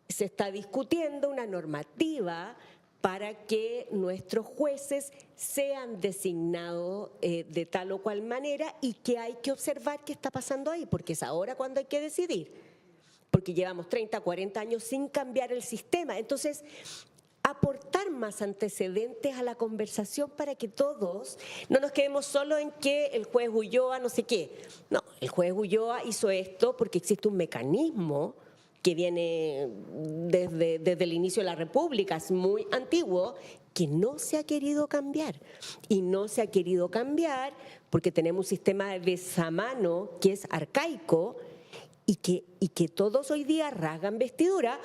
se está discutiendo una normativa para que nuestros jueces sean designados de tal o cual manera, y que hay que observar qué está pasando ahí, porque es ahora cuando hay que decidir, porque llevamos 30, 40 años sin cambiar el sistema. Entonces, aportar más antecedentes a la conversación para que todos no nos quedemos solo en que el juez Ulloa no sé qué. No, el juez Ulloa hizo esto porque existe un mecanismo que viene desde el inicio de la República, es muy antiguo, que no se ha querido cambiar. Y no se ha querido cambiar porque tenemos un sistema de besamano que es arcaico y que todos hoy día rasgan vestidura,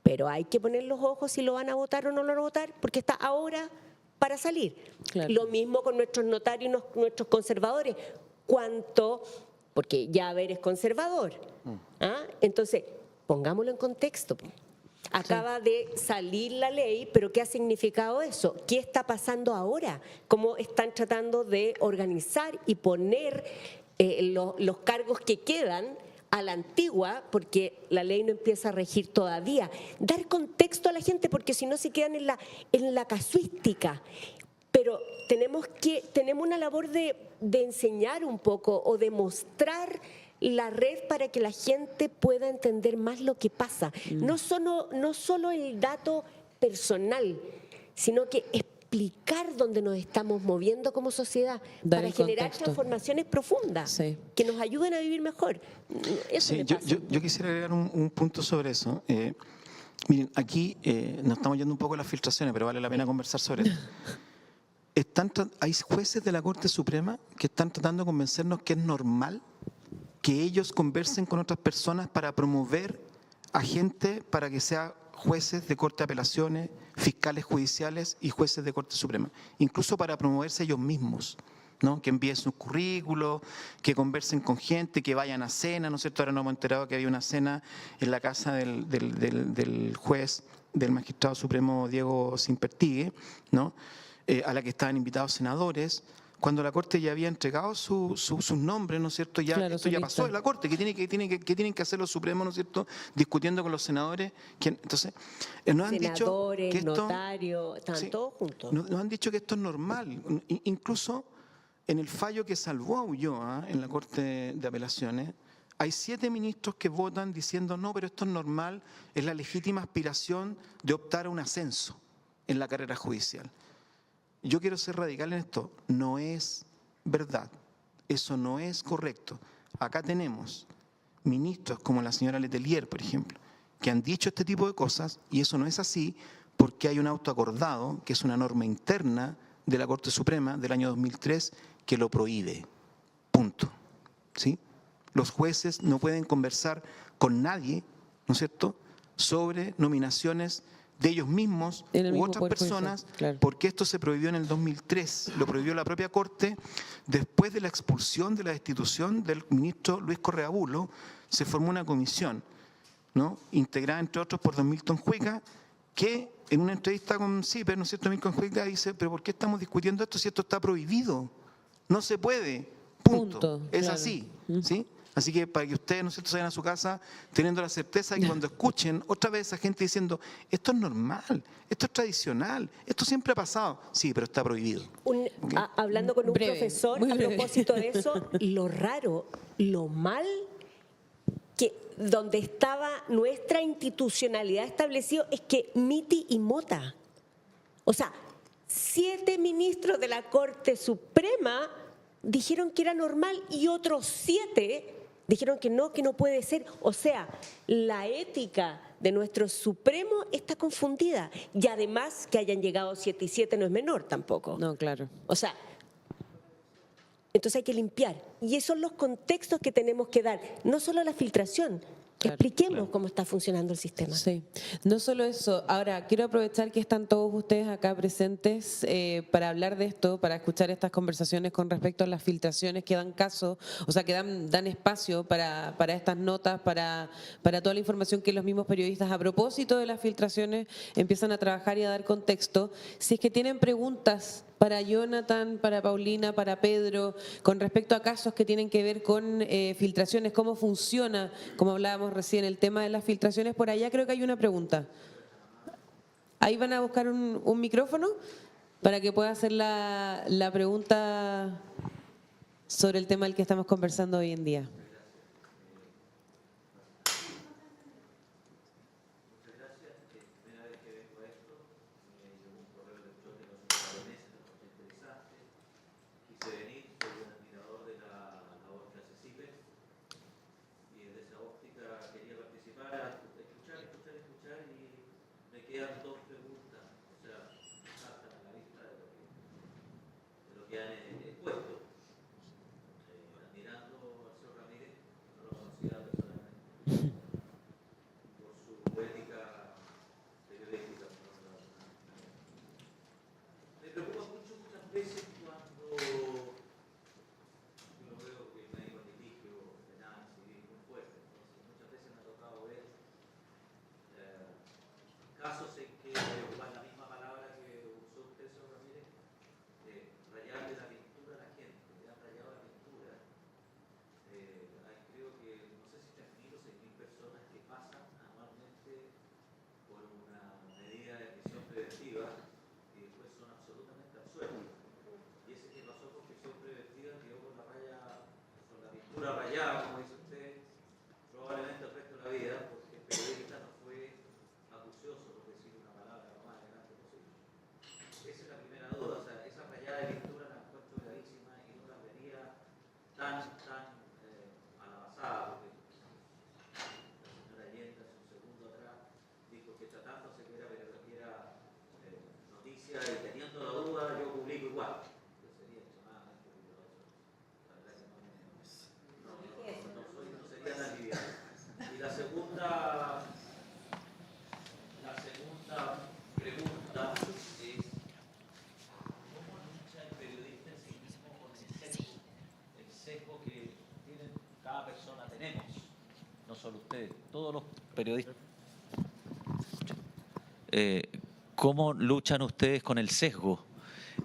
pero hay que poner los ojos si lo van a votar o no lo van a votar, porque está ahora para salir. Claro. Lo mismo con nuestros notarios y nuestros conservadores. ¿Cuánto? Porque ya eres conservador. ¿Ah? Entonces, pongámoslo en contexto. Acaba de salir la ley, pero ¿qué ha significado eso? ¿Qué está pasando ahora? ¿Cómo están tratando de organizar y poner los cargos que quedan a la antigua, porque la ley no empieza a regir todavía? Dar contexto a la gente, porque si no se quedan en la casuística. Pero tenemos una labor de enseñar un poco o de mostrar la red para que la gente pueda entender más lo que pasa. No solo el dato personal, sino que explicar dónde nos estamos moviendo como sociedad, Dar para el generar contexto. transformaciones profundas Sí. que nos ayuden a vivir mejor. Eso Sí, me pasa. yo quisiera agregar un punto sobre eso. Miren, aquí nos estamos yendo un poco a las filtraciones, pero vale la pena conversar sobre esto. Hay jueces de la Corte Suprema que están tratando de convencernos que es normal que ellos conversen con otras personas para promover a gente para que sea jueces de Corte de Apelaciones, fiscales judiciales y jueces de Corte Suprema, incluso para promoverse ellos mismos, ¿no? Que envíen sus currículos, que conversen con gente, que vayan a cena, ¿no es cierto? Ahora nos hemos enterado que había una cena en la casa del juez, del magistrado supremo Diego Simpertigue, ¿no? A la que estaban invitados senadores, cuando la Corte ya había entregado sus nombres, ¿no es cierto? Ya, Claro, esto su ya lista. pasó en la Corte, que tienen que hacer los supremos, ¿no es cierto? Discutiendo con los senadores. Entonces, nos han dicho Senadores, que esto, notarios, están sí, todos juntos. nos han dicho que esto es normal. Incluso en el fallo que salvó a Ulloa en la Corte de Apelaciones, hay 7 ministros que votan diciendo no, pero esto es normal, es la legítima aspiración de optar a un ascenso en la carrera judicial. Yo quiero ser radical en esto, no es verdad, eso no es correcto. Acá tenemos ministros como la señora Letelier, por ejemplo, que han dicho este tipo de cosas y eso no es así porque hay un auto acordado, que es una norma interna de la Corte Suprema del año 2003 que lo prohíbe, punto. ¿Sí? Los jueces no pueden conversar con nadie, ¿no es cierto?, sobre nominaciones de ellos mismos En el u mismo otras Poder personas, Judicial, claro. porque esto se prohibió en el 2003, lo prohibió la propia Corte, después de la expulsión de la destitución del ministro Luis Correa Bulo, se formó una comisión, ¿no?, integrada entre otros por don Milton Juica, que en una entrevista con CIPER, ¿no es cierto?, Milton Juica dice, pero ¿por qué estamos discutiendo esto si esto está prohibido? No se puede, punto. Es claro. así, ¿sí? Así que para que ustedes, ¿no es cierto?, salgan a su casa teniendo la certeza de que cuando escuchen otra vez a gente diciendo esto es normal, esto es tradicional, esto siempre ha pasado, sí, pero está prohibido. Hablando con un Breve, profesor muy a breve. propósito de eso, lo raro, lo mal que donde estaba nuestra institucionalidad establecido es que Miti y Mota, o sea, 7 ministros de la Corte Suprema dijeron que era normal y otros 7 dijeron que no puede ser. O sea, la ética de nuestro Supremo está confundida. Y además que hayan llegado 7 y 7 no es menor tampoco. No, claro. O sea, entonces hay que limpiar. Y esos son los contextos que tenemos que dar. No solo la filtración. Claro, Expliquemos cómo está funcionando el sistema. Sí, no solo eso. Ahora, quiero aprovechar que están todos ustedes acá presentes para hablar de esto, para escuchar estas conversaciones con respecto a las filtraciones que dan caso, o sea, que dan espacio para estas notas, para toda la información que los mismos periodistas, a propósito de las filtraciones, empiezan a trabajar y a dar contexto. Si es que tienen preguntas para Jonathan, para Paulina, para Pedro, con respecto a casos que tienen que ver con filtraciones, cómo funciona, como hablábamos recién, el tema de las filtraciones, por allá creo que hay una pregunta. Ahí van a buscar un micrófono para que pueda hacer la pregunta sobre el tema del que estamos conversando hoy en día. Todos los periodistas. ¿Cómo luchan ustedes con el sesgo?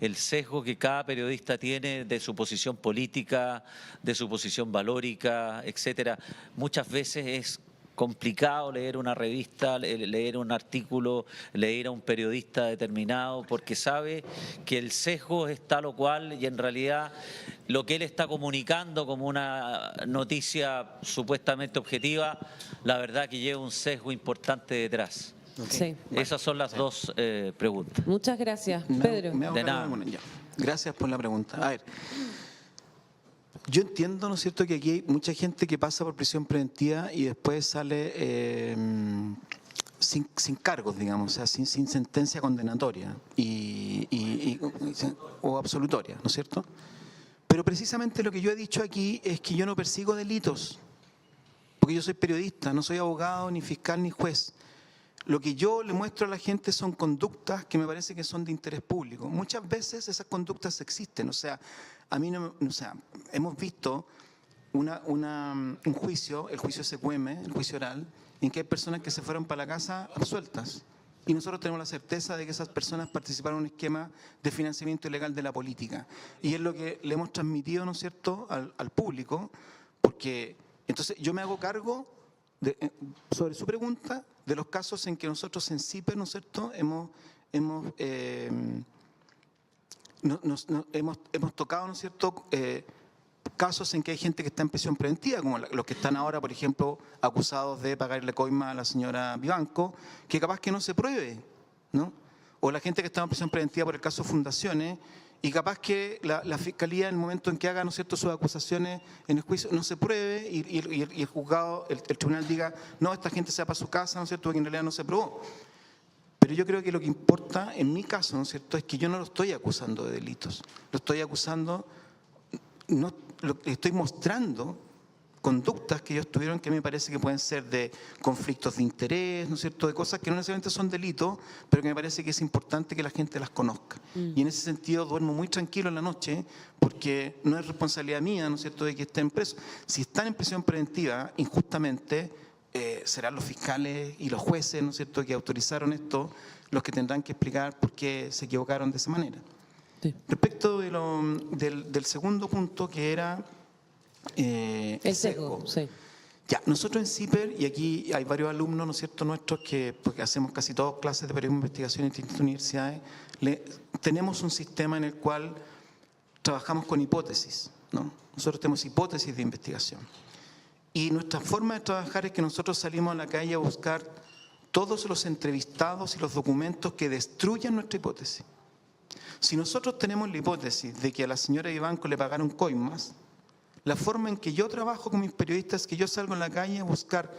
El sesgo que cada periodista tiene de su posición política, de su posición valórica, etcétera. Muchas veces es complicado leer una revista, leer un artículo, leer a un periodista determinado, porque sabe que el sesgo es tal o cual y en realidad lo que él está comunicando como una noticia supuestamente objetiva, la verdad que lleva un sesgo importante detrás. Sí. Esas son las dos preguntas. Muchas gracias, Pedro. Me hago De cargo nada. alguna, ya. Gracias por la pregunta. A ver, yo entiendo, ¿no es cierto?, que aquí hay mucha gente que pasa por prisión preventiva y después sale sin cargos, digamos, o sea, sin sentencia condenatoria o absolutoria, ¿no es cierto? Pero precisamente lo que yo he dicho aquí es que yo no persigo delitos, porque yo soy periodista, no soy abogado, ni fiscal, ni juez. Lo que yo le muestro a la gente son conductas que me parece que son de interés público. Muchas veces esas conductas existen, o sea, a mí no, o sea, hemos visto un juicio, el juicio SQM, el juicio oral, en que hay personas que se fueron para la casa absueltas. Y nosotros tenemos la certeza de que esas personas participaron en un esquema de financiamiento ilegal de la política. Y es lo que le hemos transmitido, ¿no es cierto?, al público, porque entonces yo me hago cargo sobre su pregunta de los casos en que nosotros en CIPE, ¿no es cierto?, hemos tocado, ¿no es cierto?, casos en que hay gente que está en prisión preventiva, como los que están ahora, por ejemplo, acusados de pagarle coima a la señora Vivanco, que capaz que no se pruebe, ¿no? O la gente que está en prisión preventiva por el caso Fundaciones, y capaz que la Fiscalía, en el momento en que haga, ¿no es cierto?, sus acusaciones en el juicio, no se pruebe y el juzgado, el tribunal diga, no, esta gente se va para su casa, ¿no es cierto?, porque en realidad no se probó. Pero yo creo que lo que importa, en mi caso, ¿no es cierto?, es que yo no lo estoy acusando de delitos. Lo estoy acusando, estoy mostrando conductas que ellos tuvieron que me parece que pueden ser de conflictos de interés, ¿no es cierto?, de cosas que no necesariamente son delitos, pero que me parece que es importante que la gente las conozca. Y en ese sentido duermo muy tranquilo en la noche, porque no es responsabilidad mía, ¿no es cierto?, de que estén presos. Si están en prisión preventiva, injustamente, serán los fiscales y los jueces, ¿no es cierto?, que autorizaron esto, los que tendrán que explicar por qué se equivocaron de esa manera. Sí. Respecto de del segundo punto, que era el sesgo. Sí. Ya, nosotros en CIPER, y aquí hay varios alumnos, ¿no es cierto?, nuestros que, porque hacemos casi todas clases de periodismo de investigación en distintas universidades, tenemos un sistema en el cual trabajamos con hipótesis, ¿no? Nosotros tenemos hipótesis de investigación. Y nuestra forma de trabajar es que nosotros salimos a la calle a buscar todos los entrevistados y los documentos que destruyan nuestra hipótesis. Si nosotros tenemos la hipótesis de que a la señora Vivanco le pagaron coimas, la forma en que yo trabajo con mis periodistas es que yo salgo en la calle a buscar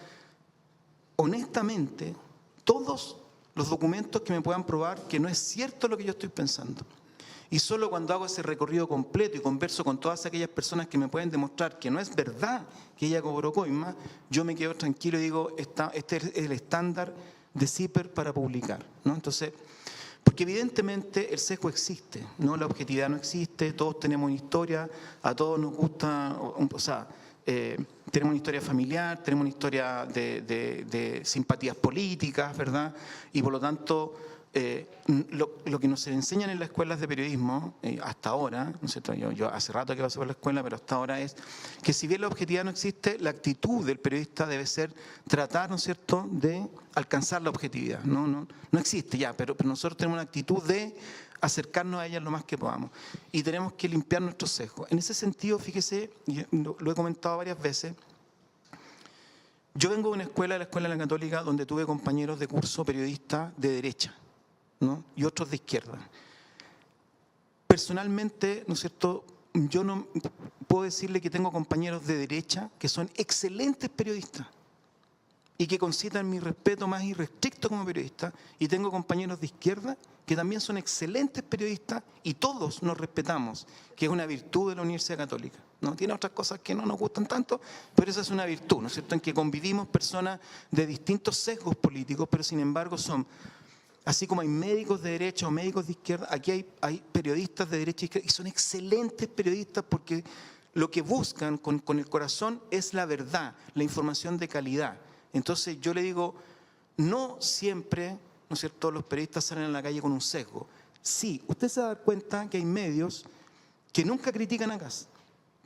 honestamente todos los documentos que me puedan probar que no es cierto lo que yo estoy pensando. Y solo cuando hago ese recorrido completo y converso con todas aquellas personas que me pueden demostrar que no es verdad que ella cobró coima, yo me quedo tranquilo y digo, este es el estándar de CIPER para publicar, ¿no? Entonces, porque evidentemente el sesgo existe, ¿no? La objetividad no existe, todos tenemos una historia, a todos nos gusta, o sea, tenemos una historia familiar, tenemos una historia de simpatías políticas, ¿verdad? Y por lo tanto, lo que nos enseñan en las escuelas de periodismo, hasta ahora, ¿no es cierto? Yo hace rato que paso por la escuela, pero hasta ahora es que si bien la objetividad no existe, la actitud del periodista debe ser tratar, ¿no es cierto?, de alcanzar la objetividad. No existe ya, pero nosotros tenemos una actitud de acercarnos a ella lo más que podamos. Y tenemos que limpiar nuestros sesgos. En ese sentido, fíjese, y lo he comentado varias veces, yo vengo de una escuela, la Escuela de la Católica, donde tuve compañeros de curso periodistas de derecha, ¿no? Y otros de izquierda. Personalmente, ¿no es cierto?, yo no puedo decirle que tengo compañeros de derecha que son excelentes periodistas y que concitan mi respeto más irrestricto como periodista, y tengo compañeros de izquierda que también son excelentes periodistas y todos nos respetamos, que es una virtud de la Universidad Católica, ¿no? Tiene otras cosas que no nos gustan tanto, pero esa es una virtud, ¿no es cierto?, en que convivimos personas de distintos sesgos políticos, pero sin embargo son, así como hay médicos de derecha o médicos de izquierda, aquí hay periodistas de derecha y izquierda, y son excelentes periodistas porque lo que buscan con el corazón es la verdad, la información de calidad. Entonces yo le digo, no siempre, ¿no es cierto?, los periodistas salen a la calle con un sesgo. Sí, usted se va a dar cuenta que hay medios que nunca critican a Kast,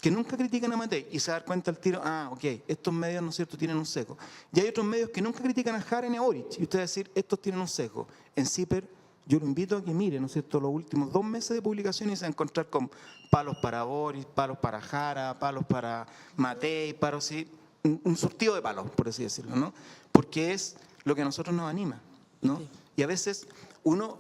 que nunca critican a Matei, y se va a dar cuenta al tiro, ok, estos medios, ¿no es cierto?, tienen un sesgo. Y hay otros medios que nunca critican a Jara ni a Boric, y usted va a decir, estos tienen un sesgo. En CIPER yo lo invito a que mire, ¿no es cierto?, los últimos 2 meses de publicación y se va a encontrar con palos para Boric, palos para Jara, palos para Matei, palos, sí, un surtido de palos, por así decirlo, ¿no? Porque es lo que a nosotros nos anima, ¿no? Sí. Y a veces uno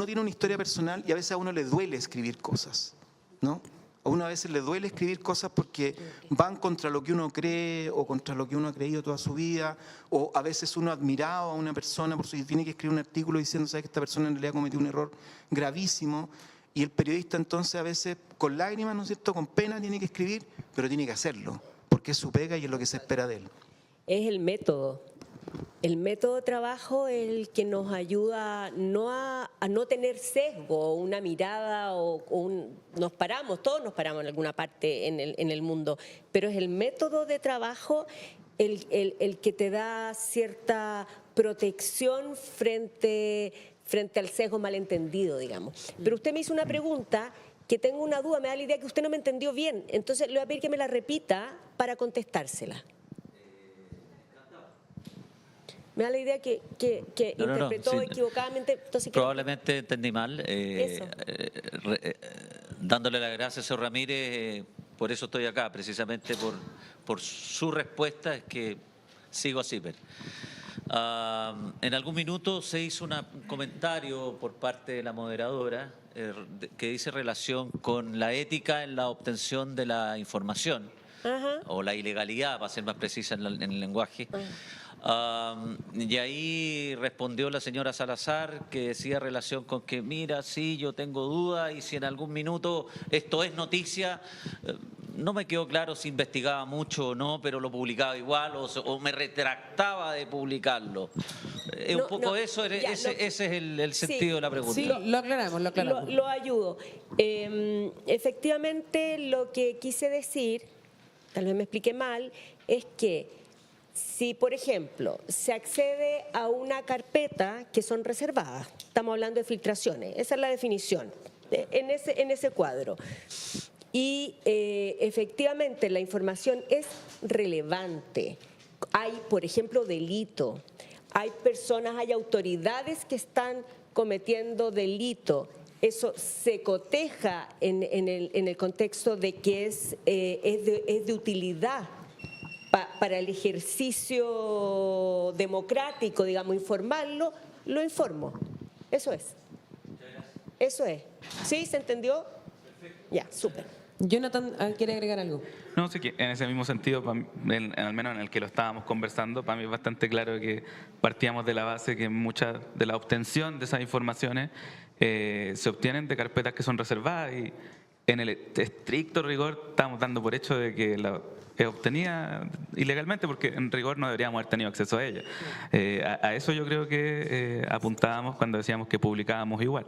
tiene una historia personal y a veces a uno le duele escribir cosas, ¿no? A uno a veces le duele escribir cosas porque van contra lo que uno cree o contra lo que uno ha creído toda su vida, o a veces uno ha admirado a una persona por si tiene que escribir un artículo diciendo, ¿sabes?, que esta persona en realidad cometió un error gravísimo, y el periodista entonces a veces con lágrimas, ¿no es cierto?, con pena tiene que escribir, pero tiene que hacerlo, porque es su pega y es lo que se espera de él. Es el método. El método de trabajo es el que nos ayuda a no tener sesgo, una mirada todos nos paramos en alguna parte en el mundo, pero es el método de trabajo el que te da cierta protección frente al sesgo malentendido, digamos. Pero usted me hizo una pregunta que tengo una duda, me da la idea que usted no me entendió bien, entonces le voy a pedir que me la repita para contestársela. Me da la idea que interpretó equivocadamente. Entonces, probablemente entendí mal. Dándole las gracias a señor Ramírez, por eso estoy acá, precisamente por su respuesta, es que sigo a CIPER. En algún minuto se hizo un comentario por parte de la moderadora que dice relación con la ética en la obtención de la información, o la ilegalidad, para ser más precisa en el lenguaje. Y ahí respondió la señora Salazar, que decía relación con que, mira, sí, yo tengo duda y si en algún minuto esto es noticia, no me quedó claro si investigaba mucho o no, pero lo publicaba igual o me retractaba de publicarlo. Un poco eso, ese es el sentido de la pregunta. Sí, lo aclaramos. Lo ayudo. Efectivamente, lo que quise decir, tal vez me expliqué mal, es que si, por ejemplo, se accede a una carpeta que son reservadas, estamos hablando de filtraciones, esa es la definición, en ese cuadro, y efectivamente la información es relevante, hay, por ejemplo, delito, hay personas, hay autoridades que están cometiendo delito. Eso se coteja en el contexto de que es de utilidad para el ejercicio democrático, digamos, informarlo, lo informo. Eso es. Eso es. ¿Sí? ¿Se entendió? Ya, súper. Jonathan, ¿quiere agregar algo? No, sí que en ese mismo sentido, al menos en el que lo estábamos conversando, para mí es bastante claro que partíamos de la base que mucha de la obtención de esas informaciones se obtienen de carpetas que son reservadas y en el estricto rigor estamos dando por hecho de que la obtenía ilegalmente porque en rigor no deberíamos haber tenido acceso a ella. A eso yo creo que apuntábamos cuando decíamos que publicábamos igual.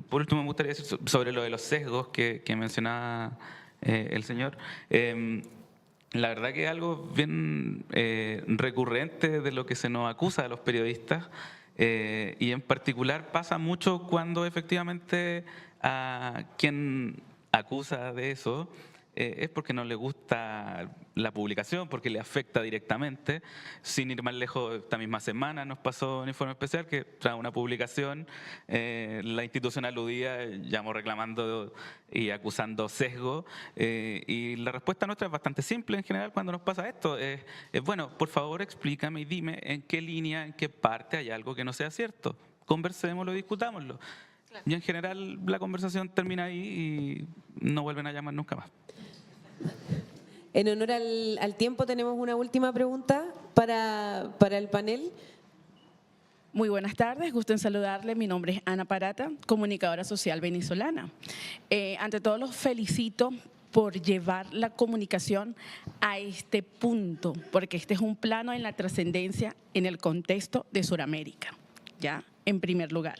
Por último, me gustaría decir sobre lo de los sesgos que mencionaba el señor. La verdad que es algo bien recurrente de lo que se nos acusa a los periodistas y en particular pasa mucho cuando efectivamente a quien acusa de eso es porque no le gusta la publicación, porque le afecta directamente. Sin ir más lejos, esta misma semana nos pasó un informe especial que tras una publicación la institución aludida llamó reclamando y acusando sesgo y la respuesta nuestra es bastante simple en general cuando nos pasa esto. Es bueno, por favor explícame y dime en qué línea, en qué parte hay algo que no sea cierto. Conversémoslo y discutámoslo. Claro. Y en general la conversación termina ahí y no vuelven a llamar nunca más. En honor al tiempo tenemos una última pregunta para el panel. Muy buenas tardes, gusto en saludarle. Mi nombre es Ana Parata, comunicadora social venezolana. Ante todo los felicito por llevar la comunicación a este punto, porque este es un plano en la trascendencia en el contexto de Sudamérica, ya en primer lugar.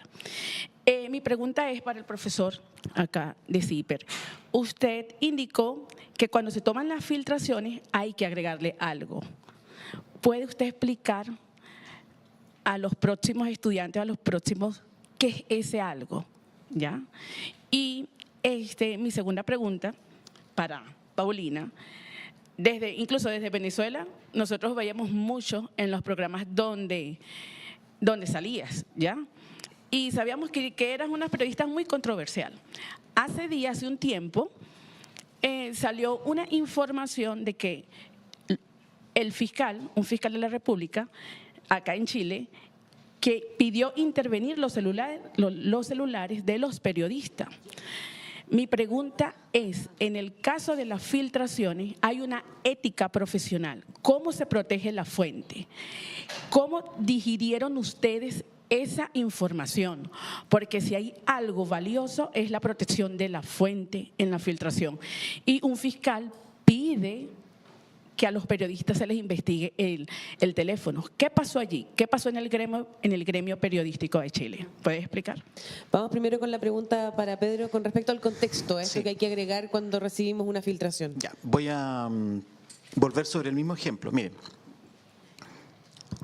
Mi pregunta es para el profesor acá de CIPER. Usted indicó que cuando se toman las filtraciones hay que agregarle algo. ¿Puede usted explicar a los próximos estudiantes, a los próximos, qué es ese algo? ¿Ya? Y mi segunda pregunta para Paulina. Incluso desde Venezuela, nosotros veíamos mucho en los programas donde salías, ¿ya? Y sabíamos que eras una periodista muy controversial. Hace un tiempo, salió una información de que un fiscal de la República, acá en Chile, que pidió intervenir los celulares de los periodistas. Mi pregunta es, en el caso de las filtraciones, hay una ética profesional. ¿Cómo se protege la fuente? ¿Cómo digirieron ustedes esa información? Porque si hay algo valioso es la protección de la fuente en la filtración. Y un fiscal pide que a los periodistas se les investigue el teléfono. ¿Qué pasó allí? ¿Qué pasó en el gremio periodístico de Chile? ¿Puedes explicar? Vamos primero con la pregunta para Pedro con respecto al contexto, eso que hay que agregar cuando recibimos una filtración. Ya, voy a volver sobre el mismo ejemplo. Miren,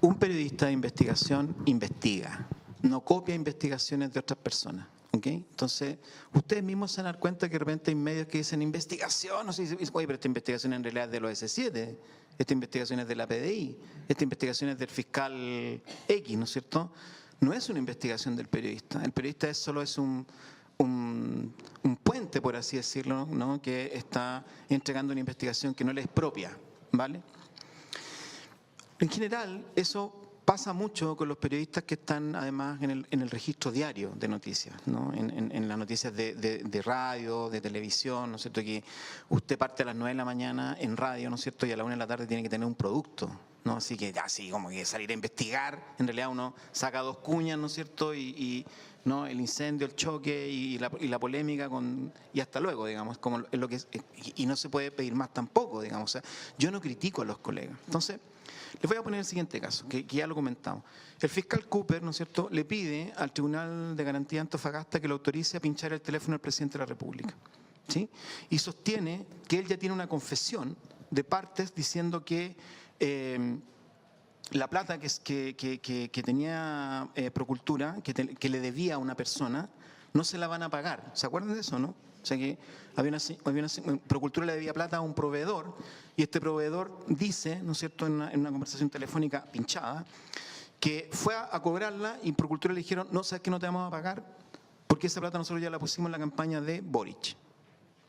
un periodista de investigación investiga, no copia investigaciones de otras personas. ¿Okay? Entonces, ustedes mismos se van a dar cuenta que de repente hay medios que dicen investigación, no sé, oye, pero esta investigación en realidad es de los S7, esta investigación es de la PDI, esta investigación es del fiscal X, ¿no es cierto? No es una investigación del periodista, el periodista solo es un puente, por así decirlo, ¿no? Que está entregando una investigación que no le es propia, ¿vale? En general, eso pasa mucho con los periodistas que están además en el registro diario de noticias, ¿no? En las noticias de radio, de televisión, ¿no es cierto? Que usted parte a las 9 de la mañana en radio, ¿no es cierto? Y a la 1 de la tarde tiene que tener un producto, ¿no? Así que así como que salir a investigar, en realidad uno saca 2 cuñas, ¿no es cierto? Y ¿no? El incendio, el choque y la polémica y hasta luego, digamos, como es lo que y no se puede pedir más tampoco, digamos. O sea, yo no critico a los colegas. Entonces, les voy a poner el siguiente caso, que ya lo comentamos. El fiscal Cooper, ¿no es cierto?, le pide al Tribunal de Garantía de Antofagasta que le autorice a pinchar el teléfono del presidente de la República, ¿sí? Y sostiene que él ya tiene una confesión de partes diciendo que la plata que tenía Procultura, que le debía a una persona, no se la van a pagar. ¿Se acuerdan de eso, no? O sea que Procultura le debía plata a un proveedor y este proveedor dice, ¿no es cierto?, en una conversación telefónica pinchada, que fue a cobrarla y Procultura le dijeron, no, ¿sabes que no te vamos a pagar? Porque esa plata nosotros ya la pusimos en la campaña de Boric.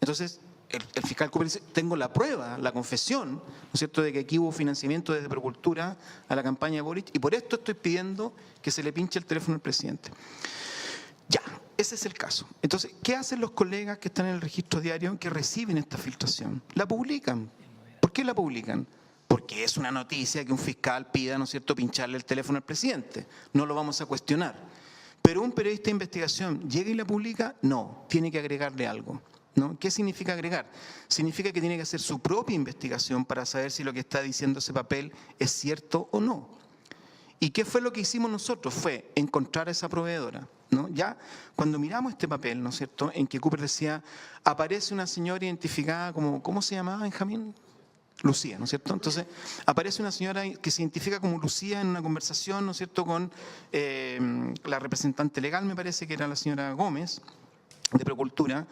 Entonces, el fiscal Cooper dice, tengo la prueba, la confesión, ¿no es cierto?, de que aquí hubo financiamiento desde Procultura a la campaña de Boric y por esto estoy pidiendo que se le pinche el teléfono al presidente. Ya, ese es el caso. Entonces, ¿qué hacen los colegas que están en el registro diario que reciben esta filtración? La publican. ¿Por qué la publican? Porque es una noticia que un fiscal pida, ¿no es cierto?, pincharle el teléfono al presidente. No lo vamos a cuestionar. Pero un periodista de investigación llega y la publica, no, tiene que agregarle algo, ¿no? ¿Qué significa agregar? Significa que tiene que hacer su propia investigación para saber si lo que está diciendo ese papel es cierto o no. ¿Y qué fue lo que hicimos nosotros? Fue encontrar a esa proveedora, ¿no? Ya cuando miramos este papel, ¿no es cierto?, en que Cooper decía, aparece una señora identificada como, ¿cómo se llamaba, Benjamín? Lucía, ¿no es cierto? Entonces, aparece una señora que se identifica como Lucía en una conversación, ¿no es cierto?, con la representante legal, me parece que era la señora Gómez, de Procultura,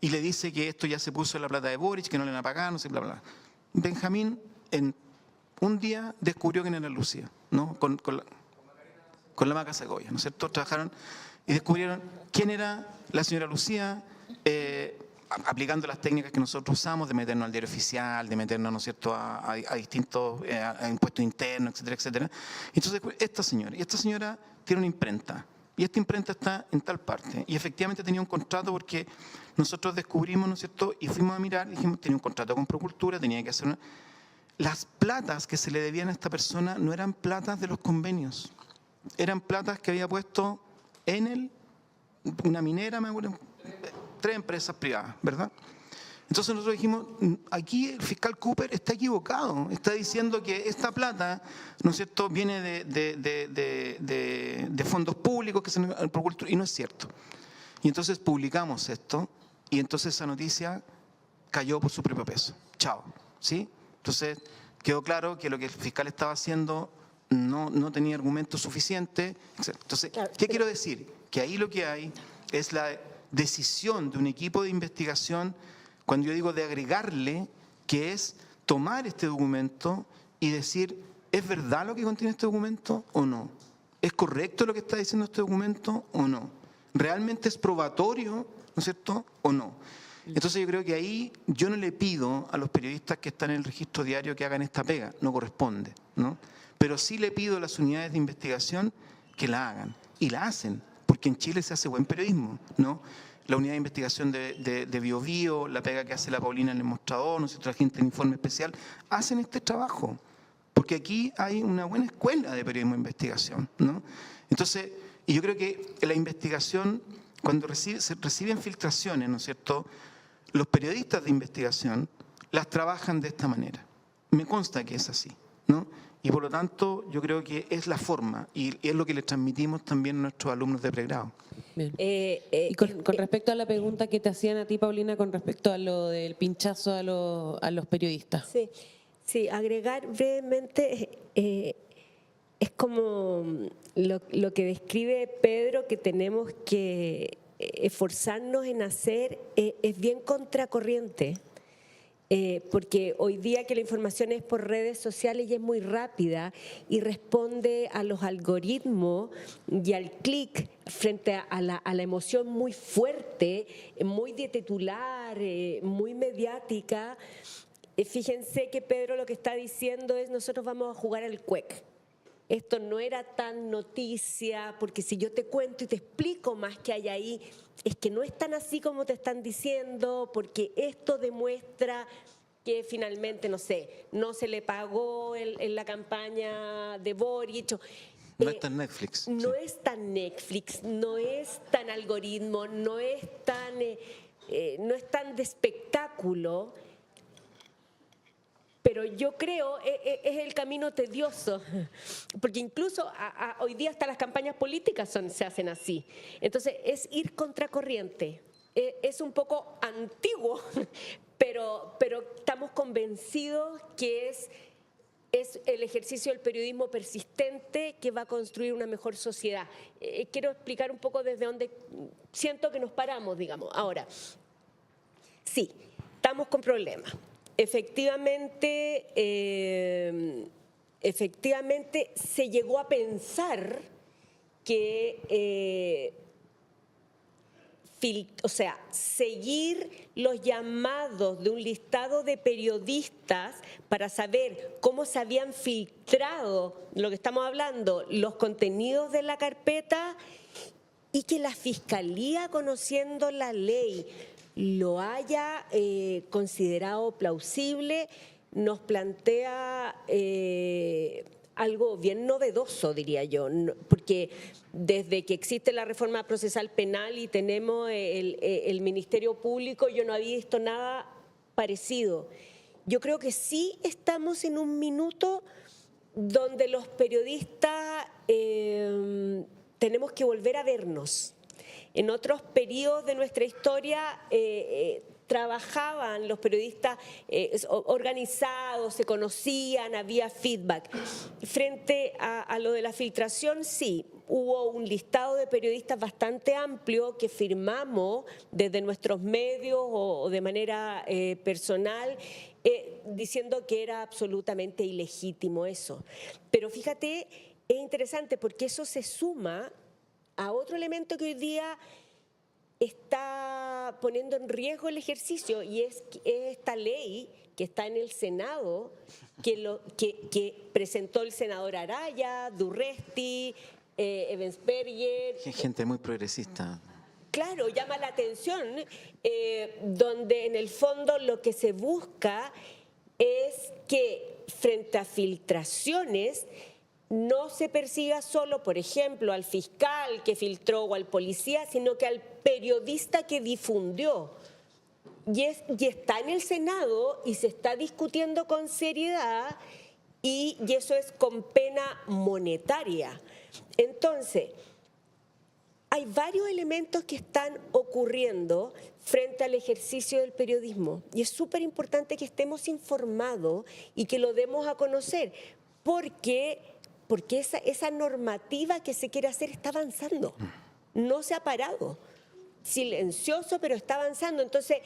y le dice que esto ya se puso en la plata de Boric, que no le van a pagar, no sé, bla, bla. Benjamín, en un día, descubrió quién era Lucía, ¿no? Con la Maca Segovia, ¿no es cierto? Trabajaron y descubrieron quién era la señora Lucía, aplicando las técnicas que nosotros usamos de meternos al diario oficial, de meternos, ¿no es cierto?, a distintos a impuestos internos, etcétera, etcétera. Entonces, esta señora tiene una imprenta, y esta imprenta está en tal parte, y efectivamente tenía un contrato porque nosotros descubrimos, ¿no es cierto?, y fuimos a mirar, y dijimos, tenía un contrato con Procultura, tenía que hacer una... Las platas que se le debían a esta persona no eran platas de los convenios, eran platas que había puesto Enel, una minera, me acuerdo, 3 empresas privadas, ¿verdad? Entonces nosotros dijimos, aquí el fiscal Cooper está equivocado, está diciendo que esta plata, ¿no es cierto?, viene de fondos públicos que se y no es cierto. Y entonces publicamos esto y entonces esa noticia cayó por su propio peso. Chao, ¿sí? Entonces quedó claro que lo que el fiscal estaba haciendo no tenía argumentos suficientes. Entonces, ¿qué quiero decir? Que ahí lo que hay es la decisión de un equipo de investigación, cuando yo digo de agregarle, que es tomar este documento y decir, ¿es verdad lo que contiene este documento o no? ¿Es correcto lo que está diciendo este documento o no? ¿Realmente es probatorio, no es cierto, o no? Entonces yo creo que ahí yo no le pido a los periodistas que están en el registro diario que hagan esta pega, no corresponde, ¿no? Pero sí le pido a las unidades de investigación que la hagan, y la hacen, porque en Chile se hace buen periodismo, ¿no? La unidad de investigación de Bio Bio, la pega que hace la Paulina en el mostrador, nuestra gente en Informe Especial, hacen este trabajo, porque aquí hay una buena escuela de periodismo de investigación, ¿no? Entonces, y yo creo que la investigación, cuando se reciben filtraciones, ¿no es cierto?, los periodistas de investigación las trabajan de esta manera. Me consta que es así, ¿no? Y por lo tanto, yo creo que es la forma y es lo que le transmitimos también a nuestros alumnos de pregrado. Bien. Y con respecto a la pregunta que te hacían a ti, Paulina, con respecto a lo del pinchazo a los periodistas. Sí, agregar brevemente, es como lo que describe Pedro, que tenemos que esforzarnos en hacer, es bien contracorriente. Porque hoy día que la información es por redes sociales y es muy rápida y responde a los algoritmos y al clic frente a la emoción muy fuerte, muy de titular, muy mediática. Fíjense que Pedro lo que está diciendo es: nosotros vamos a jugar al cuec. Esto no era tan noticia, porque si yo te cuento y te explico más que hay ahí, es que no es tan así como te están diciendo, porque esto demuestra que finalmente, no sé, no se le pagó en la campaña de Boric. No es tan Netflix. No es tan Netflix, no es tan algoritmo, no es tan de espectáculo. Pero yo creo es el camino tedioso, porque incluso hoy día hasta las campañas políticas se hacen así. Entonces es ir contracorriente, es un poco antiguo, pero estamos convencidos que es el ejercicio del periodismo persistente que va a construir una mejor sociedad. Quiero explicar un poco desde donde siento que nos paramos, digamos. Ahora, Sí, estamos con problemas. Efectivamente, se llegó a pensar que, seguir los llamados de un listado de periodistas para saber cómo se habían filtrado, lo que estamos hablando, los contenidos de la carpeta, y que la Fiscalía, conociendo la ley, lo haya considerado plausible, nos plantea algo bien novedoso, diría yo, porque desde que existe la reforma procesal penal y tenemos el Ministerio Público, yo no había visto nada parecido. Yo creo que sí estamos en un minuto donde los periodistas tenemos que volver a vernos. En otros periodos de nuestra historia trabajaban los periodistas organizados, se conocían, había feedback. Frente a lo de la filtración, sí, hubo un listado de periodistas bastante amplio que firmamos desde nuestros medios o de manera personal, diciendo que era absolutamente ilegítimo eso. Pero fíjate, es interesante porque eso se suma a otro elemento que hoy día está poniendo en riesgo el ejercicio, y es esta ley que está en el Senado, que presentó el senador Araya, Durresti, Ebensberger. Gente muy progresista. Claro, llama la atención, donde en el fondo lo que se busca es que frente a filtraciones no se persiga solo, por ejemplo, al fiscal que filtró o al policía, sino que al periodista que difundió. Y está en el Senado y se está discutiendo con seriedad, y eso es con pena monetaria. Entonces, hay varios elementos que están ocurriendo frente al ejercicio del periodismo, y es súper importante que estemos informados y que lo demos a conocer, porque esa normativa que se quiere hacer está avanzando, no se ha parado, silencioso, pero está avanzando. Entonces,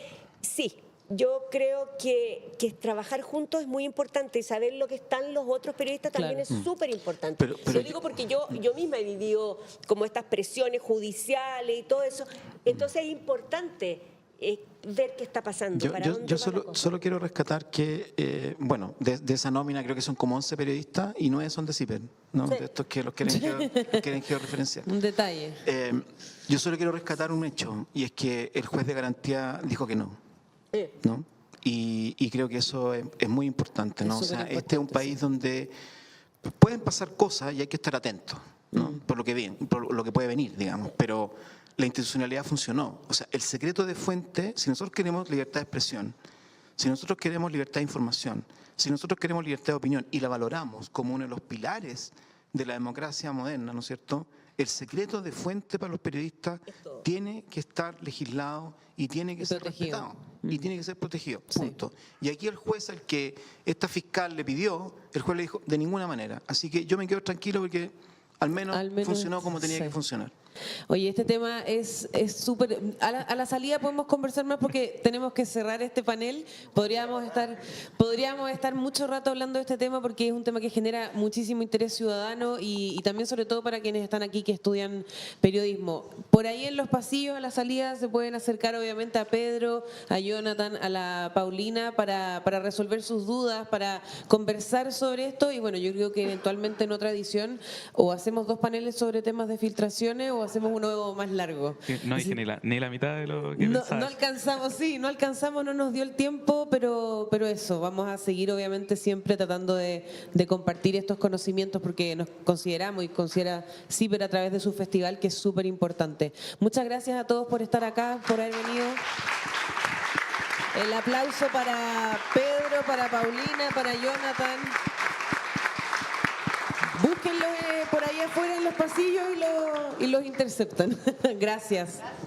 sí, yo creo que trabajar juntos es muy importante, y saber lo que están los otros periodistas también es súper importante. Lo digo porque yo misma he vivido como estas presiones judiciales y todo eso, entonces es importante ver qué está pasando. Yo solo quiero rescatar que, bueno, de esa nómina creo que son como 11 periodistas y 9 son de CIPER, ¿no? Sí. De estos que los quieren georreferenciar. Un detalle. Yo solo quiero rescatar un hecho, y es que el juez de garantía dijo que no. ¿No? Y creo que eso es muy importante, ¿no? O sea, este es un país donde pueden pasar cosas y hay que estar atentos, ¿no? Por lo que puede venir, digamos, pero la institucionalidad funcionó. O sea, el secreto de fuente, si nosotros queremos libertad de expresión, si nosotros queremos libertad de información, si nosotros queremos libertad de opinión y la valoramos como uno de los pilares de la democracia moderna, ¿no es cierto?, el secreto de fuente para los periodistas tiene que estar legislado y tiene que ser respetado. Y tiene que ser protegido, punto. Sí. Y aquí el juez al que esta fiscal le pidió, el juez le dijo, de ninguna manera. Así que yo me quedo tranquilo porque al menos funcionó como tenía que funcionar. Oye, este tema es súper... A la salida podemos conversar más porque tenemos que cerrar este panel. Podríamos estar mucho rato hablando de este tema porque es un tema que genera muchísimo interés ciudadano y también sobre todo para quienes están aquí que estudian periodismo. Por ahí en los pasillos a la salida se pueden acercar obviamente a Pedro, a Jonathan, a la Paulina para resolver sus dudas, para conversar sobre esto, y bueno, yo creo que eventualmente en otra edición o hacemos 2 paneles sobre temas de filtraciones o hacemos uno más largo. No dije ni la mitad de lo que pensaba. No alcanzamos, no nos dio el tiempo, pero eso, vamos a seguir obviamente siempre tratando de compartir estos conocimientos porque nos consideramos y considera CIPER a través de su festival, que es súper importante. Muchas gracias a todos por estar acá, por haber venido. El aplauso para Pedro, para Paulina, para Jonathan. Búsquenlos por ahí afuera en los pasillos y los interceptan. Gracias.